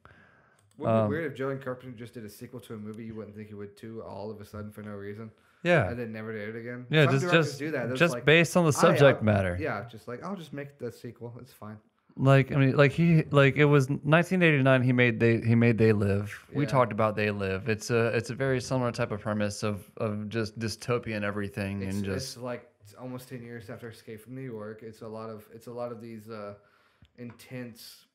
Wouldn't it be weird if John Carpenter just did a sequel to a movie you wouldn't think he would too, all of a sudden for no reason? Yeah, And then never did it again? yeah, Some directors just do that. They're just like, based on the subject matter. Yeah, just like, I'll just make the sequel. It's fine. Like I mean, it was 1989. He made They Live. We Yeah. talked about They Live. It's a very similar type of premise of just dystopian everything It's, and just it's like almost 10 years after Escape from New York. It's a lot of these intense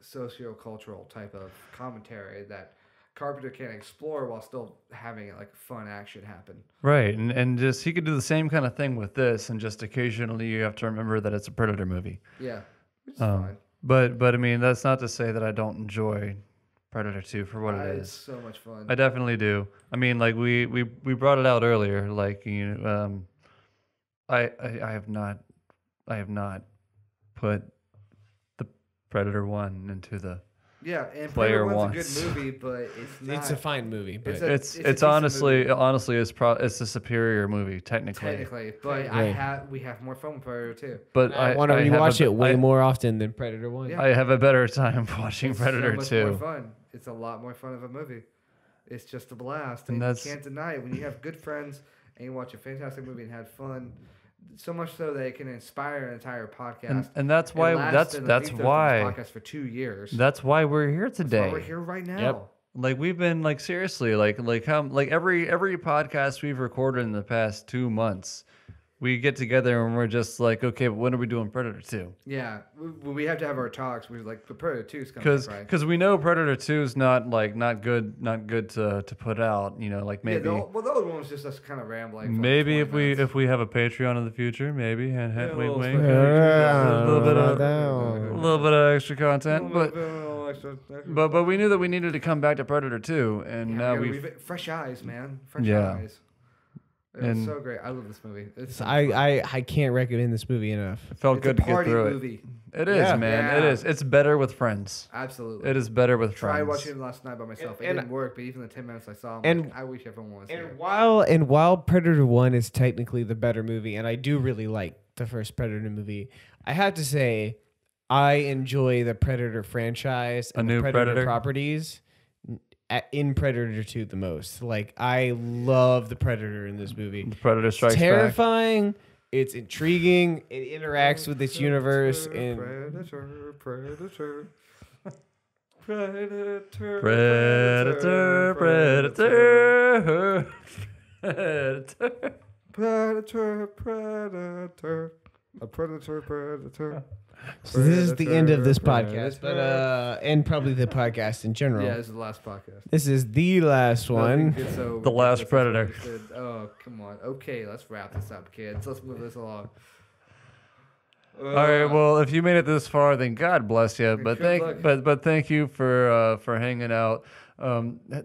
socio-cultural type of commentary that Carpenter can explore while still having like fun action happen. right. And just he could do the same kind of thing with this, and just occasionally you have to remember that it's a Predator movie. Yeah, which is fine. But I mean, that's not to say that I don't enjoy Predator 2 for what it It's is. so much fun. I definitely do. I mean, like we brought it out earlier. Like I have not put the Predator 1 into the Yeah, and Player Predator 1's a wants. good movie, but it's not. It's a fine movie, but It's a it's decent honestly movie. it's a superior movie technically. Technically, but Right. we have more fun with Predator 2. But I want to have rewatch a- it way I- more often than Predator 1. Yeah. I have a better time watching It's Predator so much 2. more fun. It's a lot more fun of a movie. It's just a blast, And and that's- you can't deny it when you have good friends and you watch a fantastic movie and had fun. So much so that it can inspire an entire podcast. And that's why last that's in the that's ethos of this why podcast for 2 years. that's why we're here That's why today. we're here right now. Yep. Like we've been like seriously like every podcast we've recorded in the past 2 months, we get together and we're just like, okay, but when are we doing Predator 2? Yeah, we have to have our talks. We're like, but Predator 2 is coming, right? Because we know Predator 2 is not good to put out. You know, like maybe Yeah, the other one was just us kind of rambling. for like maybe 20 minutes. if we have a Patreon in the future, maybe and Yeah, a wink little wink, special a little bit of down. a little bit of extra content, but. Extra- But we knew that we needed to come back to Predator 2, and Yeah, now we we've gotta fresh eyes, man. Fresh Yeah. eyes. It And- was so great. I love this movie. It's so fun. I can't recommend this movie enough. it felt It's good a to get party through movie. it. It is, Yeah. man. It Yeah. is. It's better with friends. Absolutely. It is better with Tried friends. watching it last night by myself. And- it didn't work, but even the 10 minutes I saw, I'm and- like, I wish everyone was here. And while Predator 1 is technically the better movie, and I do really like the first Predator movie, I have to say I enjoy the Predator franchise and A the new Predator? properties in Predator 2 the most. Like, I love the Predator in this movie. Predator It's Strikes Back. terrifying. It's intriguing. It interacts with this universe, and Predator. Predator, Predator. Predator. Predator. A predator. so this is the end of this Predator, podcast, but and probably the podcast in general. Yeah, this is the last podcast. This is the last one. Nothing gets so The Last ridiculous as Predator. wasted. Oh, come on. Okay, let's wrap this up, kids. Let's move this along. All right. Well, if you made it this far, then God bless you. But Good luck. but thank you for hanging out.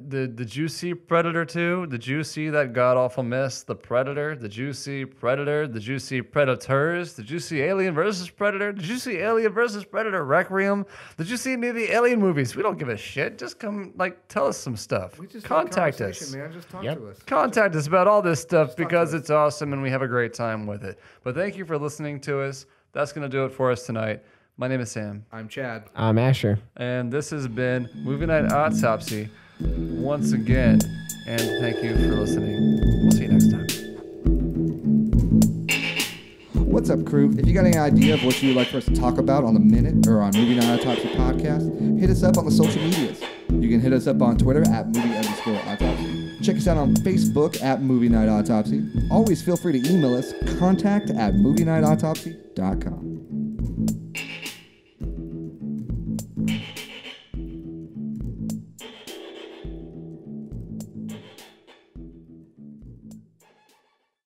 Did you see Predator 2? Did you see that god awful mess, The Predator? Did you see Predator? Did you see Predators? Did you see Alien versus Predator? Did you see Alien versus Predator Requiem? Did you see any of the Alien movies? We don't give a shit. Just come, tell us some stuff. We just Contact had a us. conversation, man. Just talk Yep. to us. Contact us about all this stuff Just talk to because us. it's awesome and we have a great time with it. But thank you for listening to us. That's going to do it for us tonight. My name is Sam, I'm Chad. I'm Asher. and this has been Movie Night Autopsy once again. And thank you for listening. We'll see you next time. What's up, crew? If you got any idea of what you would like for us to talk about on the Minute or on Movie Night Autopsy podcast, hit us up on the social medias. You can hit us up on Twitter at movie_autopsy. Check us out on Facebook at Movie Night Autopsy. Always feel free to email us, contact@movienightautopsy.com.